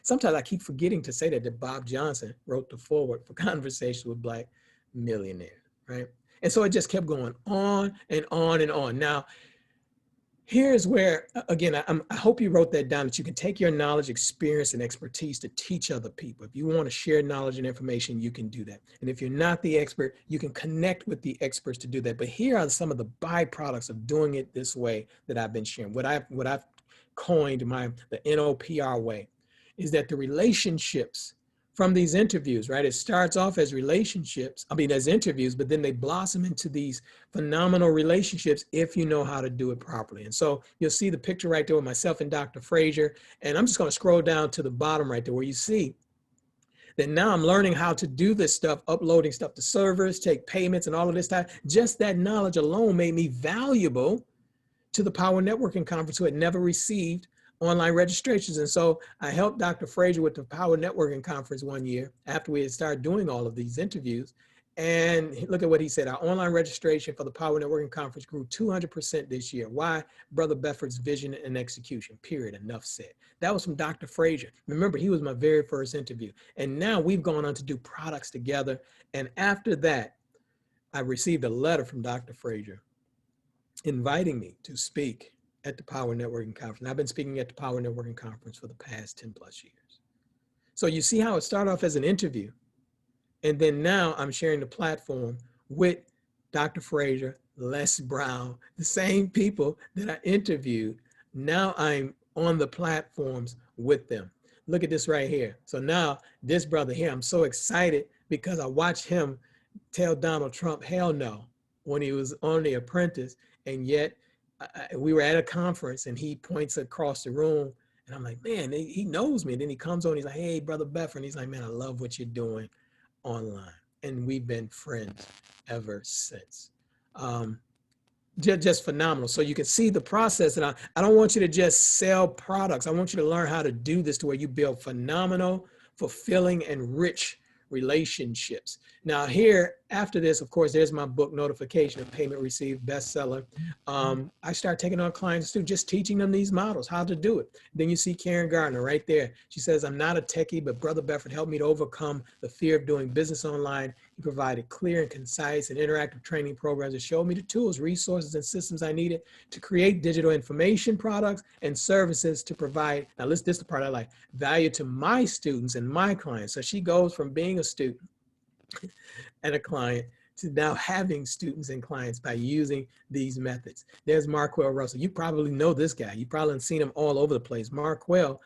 Sometimes I keep forgetting to say that Bob Johnson wrote the foreword for Conversations with Black Millionaires, right? And so it just kept going on and on and on. Now, Here's where, again, I hope you wrote that down, that you can take your knowledge, experience, and expertise to teach other people. If you want to share knowledge and information, you can do that. And if you're not the expert, you can connect with the experts to do that. But here are some of the byproducts of doing it this way that I've been sharing. What I've coined the NOPR way is that the relationships from these interviews, right? It starts off as relationships, as interviews, but then they blossom into these phenomenal relationships if you know how to do it properly. And so you'll see the picture right there with myself and Dr. Fraser. And I'm just going to scroll down to the bottom right there where you see that now I'm learning how to do this stuff, uploading stuff to servers, take payments and all of this stuff. Just that knowledge alone made me valuable to the Power Networking Conference, who had never received online registrations. And so I helped Dr. Fraser with the Power Networking Conference one year after we had started doing all of these interviews. And look at what he said. Our online registration for the Power Networking Conference grew 200% this year. Why? Brother Beffert's vision and execution, period. Enough said. That was from Dr. Fraser. Remember, he was my very first interview. And now we've gone on to do products together. And after that, I received a letter from Dr. Fraser inviting me to speak at the Power Networking Conference. And I've been speaking at the Power Networking Conference for the past 10 plus years. So you see how it started off as an interview. And then now I'm sharing the platform with Dr. Fraser, Les Brown, the same people that I interviewed. Now I'm on the platforms with them. Look at this right here. So now this brother here, I'm so excited because I watched him tell Donald Trump, hell no, when he was on The Apprentice. And yet we were at a conference and he points across the room and I'm like, man, he knows me. And then he comes on, he's like, hey, Brother Beffer. And he's like, man, I love what you're doing online. And we've been friends ever since. Just phenomenal. So you can see the process. And I don't want you to just sell products. I want you to learn how to do this to where you build phenomenal, fulfilling, and rich relationships. Now here, after this, of course, there's my book, Notification of Payment Received, bestseller. I start taking on clients too, just teaching them these models, how to do it. Then you see Karen Gardner right there. She says, I'm not a techie, but Brother Beffert helped me to overcome the fear of doing business online. He provided clear and concise and interactive training programs that showed me the tools, resources, and systems I needed to create digital information products and services to provide, now this is the part I like, value to my students and my clients. So she goes from being a student and a client to now having students and clients by using these methods. There's Marquell Russell. You probably know this guy. You probably have seen him all over the place. Marquell,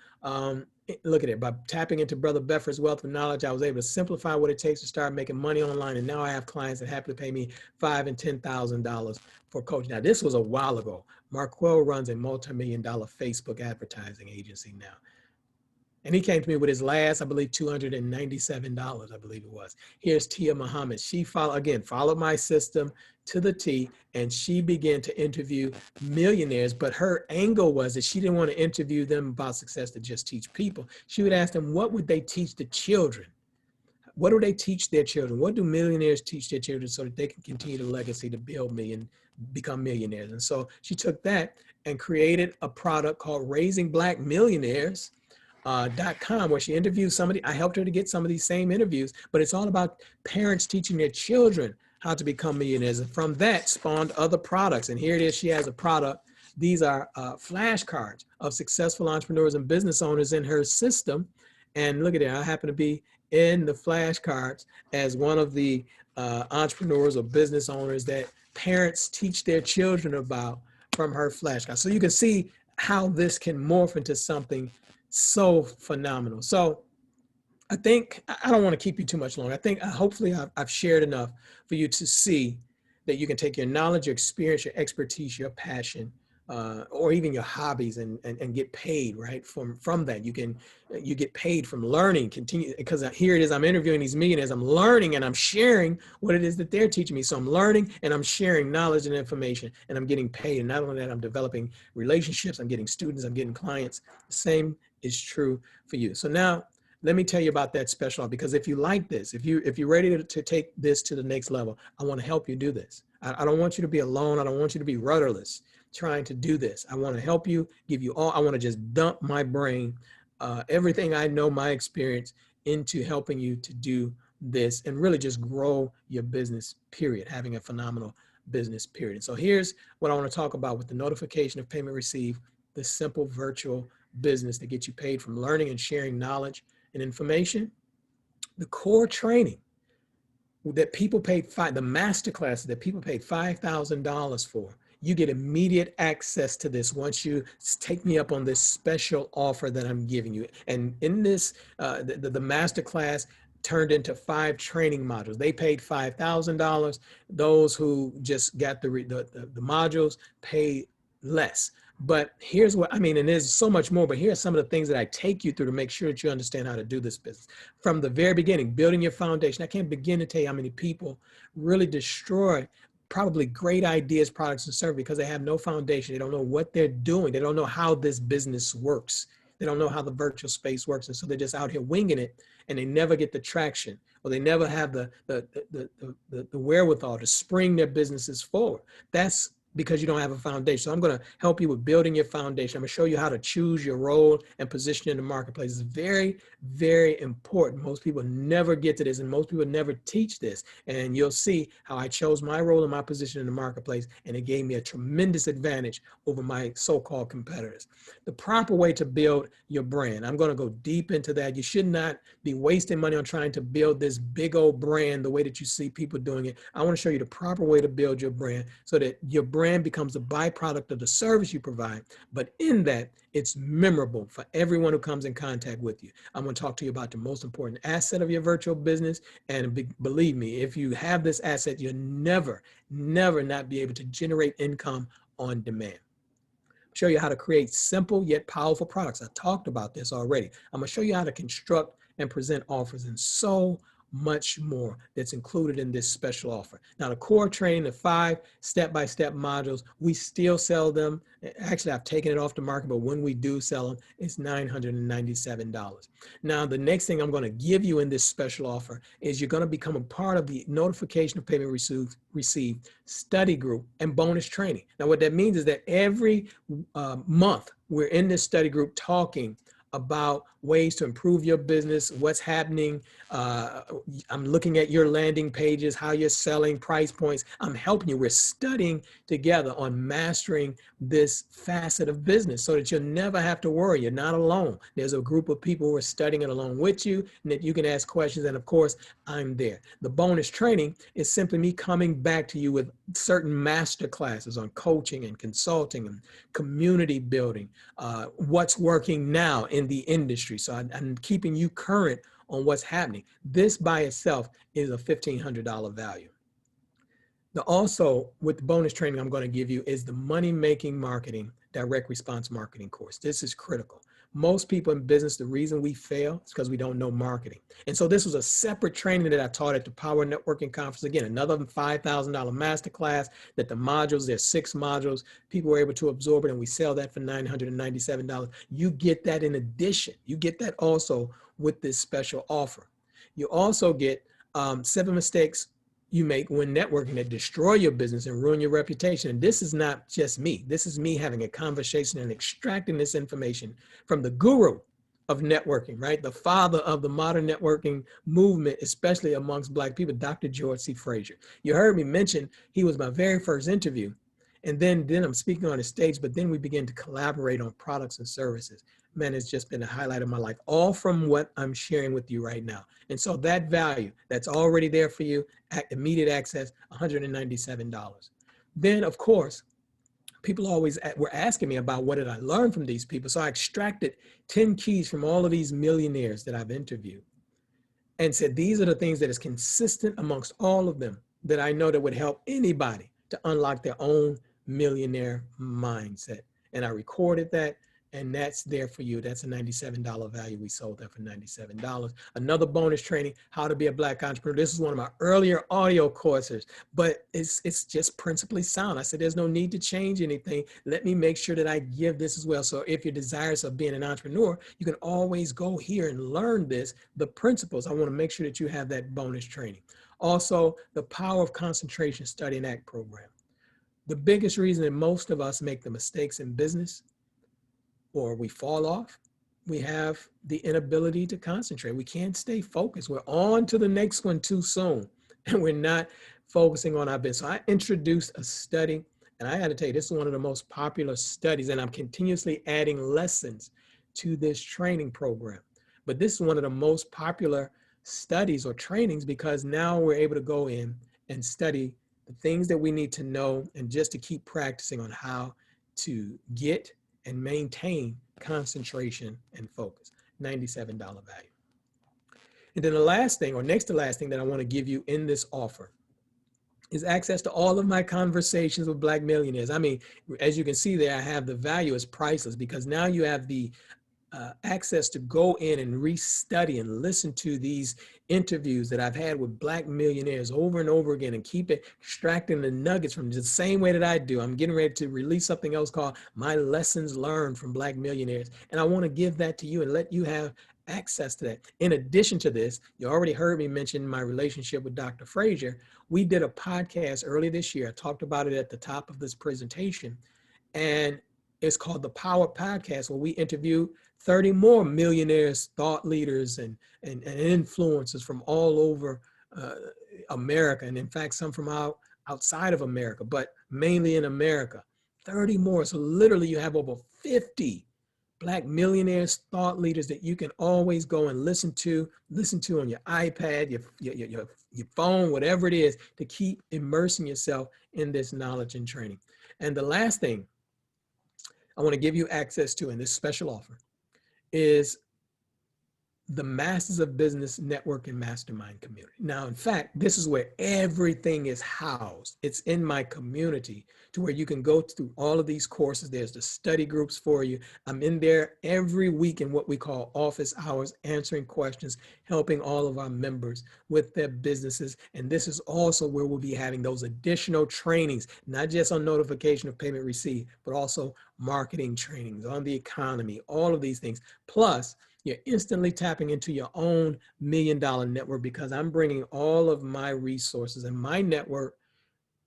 look at it. By tapping into Brother Beffert's wealth of knowledge, I was able to simplify what it takes to start making money online. And now I have clients that happy to pay me $5,000 and $10,000 for coaching. Now, this was a while ago. Marquell runs a multi-million-dollar Facebook advertising agency now. And he came to me with his last, I believe, $297, I believe it was. Here's Tia Muhammad. She followed my system to the T, and she began to interview millionaires. But her angle was that she didn't want to interview them about success to just teach people. She would ask them, what would they teach the children? What do they teach their children? What do millionaires teach their children so that they can continue the legacy to become millionaires? And so she took that and created a product called Raising Black Millionaires. .com, where she interviews somebody. I helped her to get some of these same interviews, but it's all about parents teaching their children how to become millionaires. And from that spawned other products. And here it is, she has a product. These are flashcards of successful entrepreneurs and business owners in her system. And look at it, I happen to be in the flashcards as one of the entrepreneurs or business owners that parents teach their children about from her flashcards. So you can see how this can morph into something so phenomenal. So I think, I don't want to keep you too much longer. I think hopefully I've shared enough for you to see that you can take your knowledge, your experience, your expertise, your passion, or even your hobbies and get paid, right? From that, you get paid from learning, continue, because here it is, I'm interviewing these millionaires, I'm learning and I'm sharing what it is that they're teaching me. So I'm learning and I'm sharing knowledge and information and I'm getting paid. And not only that, I'm developing relationships, I'm getting students, I'm getting clients. The same is true for you. So now let me tell you about that special offer, because if you like this, if you're ready to take this to the next level, I want to help you do this. I don't want you to be alone. I don't want you to be rudderless trying to do this. I want to help you, give you all, I want to just dump my brain, everything I know, my experience into helping you to do this and really just grow your business, period, having a phenomenal business, period. And so here's what I want to talk about with the notification of payment received, the simple virtual business that gets you paid from learning and sharing knowledge and information. The core training that people paid the master classes that people paid $5,000 for. You get immediate access to this once you take me up on this special offer that I'm giving you. And in this, the master class turned into 5 training modules. They paid $5,000. Those who just got the modules paid less. But here's what I mean, and there's so much more, but here are some of the things that I take you through to make sure that you understand how to do this business. From the very beginning, building your foundation. I can't begin to tell you how many people really destroy probably great ideas, products, and services because they have no foundation. They don't know what they're doing. They don't know how this business works. They don't know how the virtual space works. And so they're just out here winging it, and they never get the traction, or they never have the wherewithal to spring their businesses forward. That's because you don't have a foundation. So I'm going to help you with building your foundation. I'm going to show you how to choose your role and position in the marketplace. It's very, very important. Most people never get to this, and most people never teach this. And you'll see how I chose my role and my position in the marketplace, and it gave me a tremendous advantage over my so-called competitors. The proper way to build your brand. I'm going to go deep into that. You should not be wasting money on trying to build this big old brand the way that you see people doing it. I want to show you the proper way to build your brand so that your brand becomes a byproduct of the service you provide, but in that it's memorable for everyone who comes in contact with you. I'm going to talk to you about the most important asset of your virtual business, and believe me, if you have this asset, you'll never not be able to generate income on demand. Show you how to create simple yet powerful products. I talked about this already. I'm going to show you how to construct and present offers, and so much more that's included in this special offer. Now, the core training, the 5 step-by-step modules, we still sell them. Actually, I've taken it off the market, but when we do sell them, it's $997. Now, the next thing I'm going to give you in this special offer is you're going to become a part of the notification of payment received study group and bonus training. Now, what that means is that every month we're in this study group talking about ways to improve your business, what's happening. I'm looking at your landing pages, how you're selling, price points. I'm helping you. We're studying together on mastering this facet of business so that you'll never have to worry. You're not alone. There's a group of people who are studying it along with you, and that you can ask questions. And of course, I'm there. The bonus training is simply me coming back to you with certain master classes on coaching and consulting and community building, what's working now in the industry. So I'm keeping you current on what's happening. This by itself is a $1,500 value. Also, with the bonus training I'm going to give you is the money-making marketing direct response marketing course. This is critical. Most people in business, the reason we fail is because we don't know marketing. And so this was a separate training that I taught at the Power Networking Conference. Again, another $5,000 masterclass that the modules, there's 6 modules. People were able to absorb it, and we sell that for $997. You get that in addition. You get that also with this special offer. You also get 7 mistakes you make when networking that destroy your business and ruin your reputation. And this is not just me. This is me having a conversation and extracting this information from the guru of networking, right? The father of the modern networking movement, especially amongst Black people, Dr. George C. Fraser. You heard me mention he was my very first interview. And then I'm speaking on the stage, but then we begin to collaborate on products and services. Man, it's just been a highlight of my life, all from what I'm sharing with you right now. And so that value that's already there for you, immediate access, $197. Then, of course, people always were asking me about what did I learn from these people. So I extracted 10 keys from all of these millionaires that I've interviewed and said, these are the things that is consistent amongst all of them that I know that would help anybody to unlock their own millionaire mindset. And I recorded that, and that's there for you. That's a $97 value. We sold that for $97. Another bonus training, how to be a Black entrepreneur. This is one of my earlier audio courses, but it's just principally sound. I said, there's no need to change anything. Let me make sure that I give this as well. So if you're desirous of being an entrepreneur, you can always go here and learn this, the principles. I want to make sure that you have that bonus training. Also, the Power of Concentration Study and Act program. The biggest reason that most of us make the mistakes in business or we fall off, we have the inability to concentrate. We can't stay focused. We're on to the next one too soon, and we're not focusing on our business. So I introduced a study, and I got to tell you, this is one of the most popular studies, and I'm continuously adding lessons to this training program. But this is one of the most popular studies or trainings because now we're able to go in and study the things that we need to know and just to keep practicing on how to get and maintain concentration and focus. $97 value. And then the last thing, or next to last thing that I want to give you in this offer is access to all of my conversations with Black millionaires. I mean, as you can see there, I have the value is priceless because now you have the access to go in and restudy and listen to these interviews that I've had with Black millionaires over and over again and keep extracting the nuggets from the same way that I do. I'm getting ready to release something else called My Lessons Learned from Black Millionaires. And I want to give that to you and let you have access to that. In addition to this, you already heard me mention my relationship with Dr. Fraser. We did a podcast early this year. I talked about it at the top of this presentation. And it's called the Power Podcast, where we interview 30 more millionaires, thought leaders, and influencers from all over America. And in fact, some from outside of America, but mainly in America. 30 more. So literally you have over 50 Black millionaires, thought leaders that you can always go and listen to on your iPad, your phone, whatever it is, to keep immersing yourself in this knowledge and training. And the last thing I want to give you access to in this special offer is the Masters of Business Network and Mastermind community. Now, in fact, this is where everything is housed. It's in my community to where you can go through all of these courses. There's the study groups for you. I'm in there every week in what we call office hours, answering questions, helping all of our members with their businesses. And this is also where we'll be having those additional trainings, not just on notification of payment received, but also marketing trainings on the economy, all of these things. Plus, you're instantly tapping into your own $1 million network because I'm bringing all of my resources and my network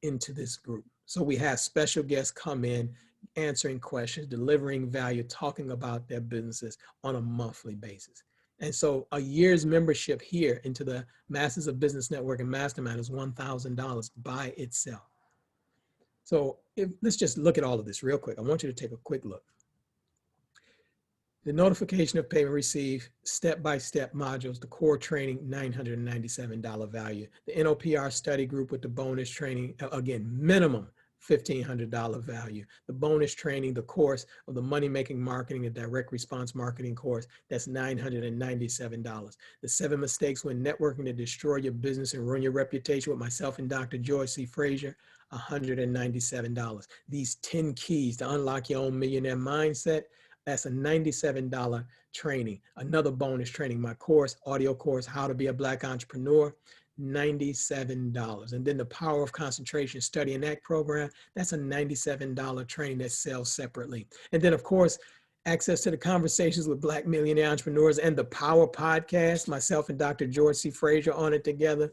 into this group. So we have special guests come in, answering questions, delivering value, talking about their businesses on a monthly basis. And so a year's membership here into the Masters of Business Network and Mastermind is $1,000 by itself. So let's just look at all of this real quick. I want you to take a quick look. The notification of payment received, step-by-step modules, the core training, $997 value. The NOPR study group with the bonus training, again, minimum $1,500 value. The bonus training, the course of the money-making marketing, the direct response marketing course, that's $997. The 7 mistakes when networking to destroy your business and ruin your reputation with myself and Dr. George C. Fraser, $197. These 10 keys to unlock your own millionaire mindset, that's a $97 training. Another bonus training, my course, audio course, How to Be a Black Entrepreneur, $97. And then the Power of Concentration Study and Act program, that's a $97 training that sells separately. And then, of course, access to the conversations with Black millionaire entrepreneurs and the Power Podcast, myself and Dr. George C. Fraser on it together.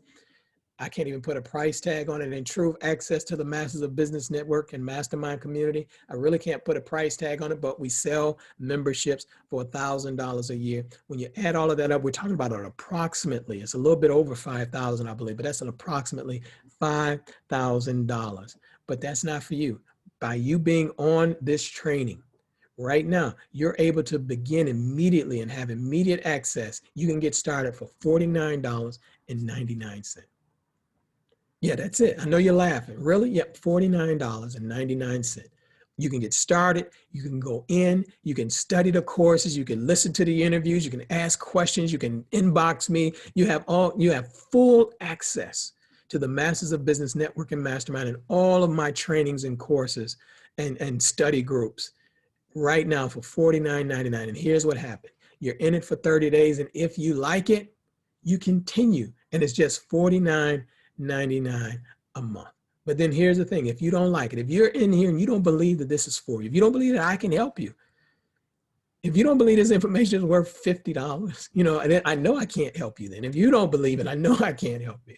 I can't even put a price tag on it. In truth, access to the Masters of Business Network and Mastermind community. I really can't put a price tag on it, but we sell memberships for $1,000 a year. When you add all of that up, we're talking about an approximately, it's a little bit over 5,000, I believe, but that's an approximately $5,000. But that's not for you. By you being on this training, right now, you're able to begin immediately and have immediate access. You can get started for $49.99. Yeah, that's it. I know you're laughing. Really? Yep, $49.99. You can get started. You can go in. You can study the courses. You can listen to the interviews. You can ask questions. You can inbox me. You have full access to the Masters of Business Network and Mastermind and all of my trainings and courses and study groups right now for $49.99. And here's what happened. You're in it for 30 days. And if you like it, you continue. And it's just $49.99 a month. But then here's the thing. If you don't like it, if you're in here and you don't believe that this is for you, if you don't believe that I can help you, if you don't believe this information is worth $50, I know I can't help you then. If you don't believe it, I know I can't help you.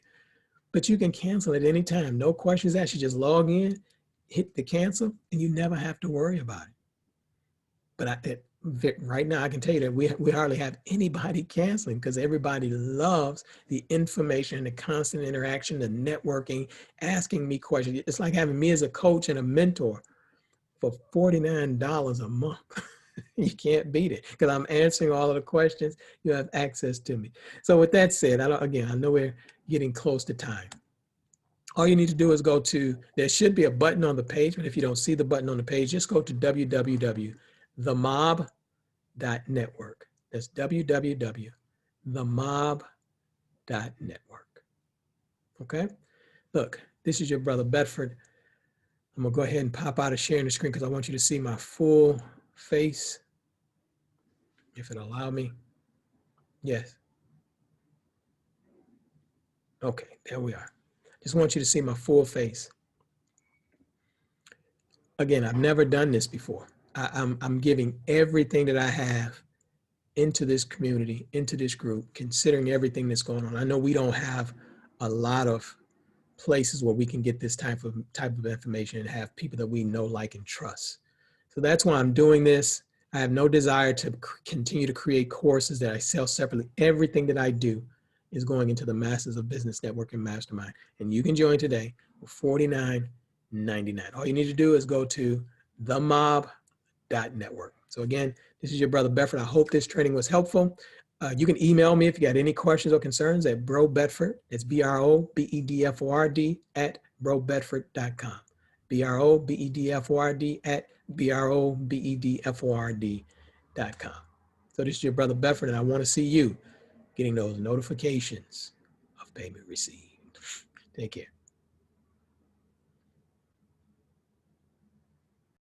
But you can cancel at any time. No questions asked. You just log in, hit the cancel, and you never have to worry about it. But Right now, I can tell you that we hardly have anybody canceling because everybody loves the information, the constant interaction, the networking, asking me questions. It's like having me as a coach and a mentor for $49 a month. You can't beat it because I'm answering all of the questions. You have access to me. So with that said, I know we're getting close to time. All you need to do is go to, there should be a button on the page, but if you don't see the button on the page, just go to www.themob.network. That's www.themob.network. Okay? Look, this is your brother Bedford. I'm gonna go ahead and pop out of sharing the screen because I want you to see my full face, if it'll allow me. Yes. Okay, there we are. Just want you to see my full face. Again, I've never done this before. I'm giving everything that I have into this community, into this group, considering everything that's going on. I know we don't have a lot of places where we can get this type of information and have people that we know, like, and trust. So that's why I'm doing this. I have no desire to continue to create courses that I sell separately. Everything that I do is going into the Masters of Business Networking Mastermind. And you can join today for $49.99. All you need to do is go to themob.network. So again, this is your brother Bedford. I hope this training was helpful. You can email me if you got any questions or concerns at brobedford. It's BROBEDFORD at brobedford.com. BROBEDFORD at brobedford.com. So this is your brother Bedford, and I want to see you getting those notifications of payment received. Take care.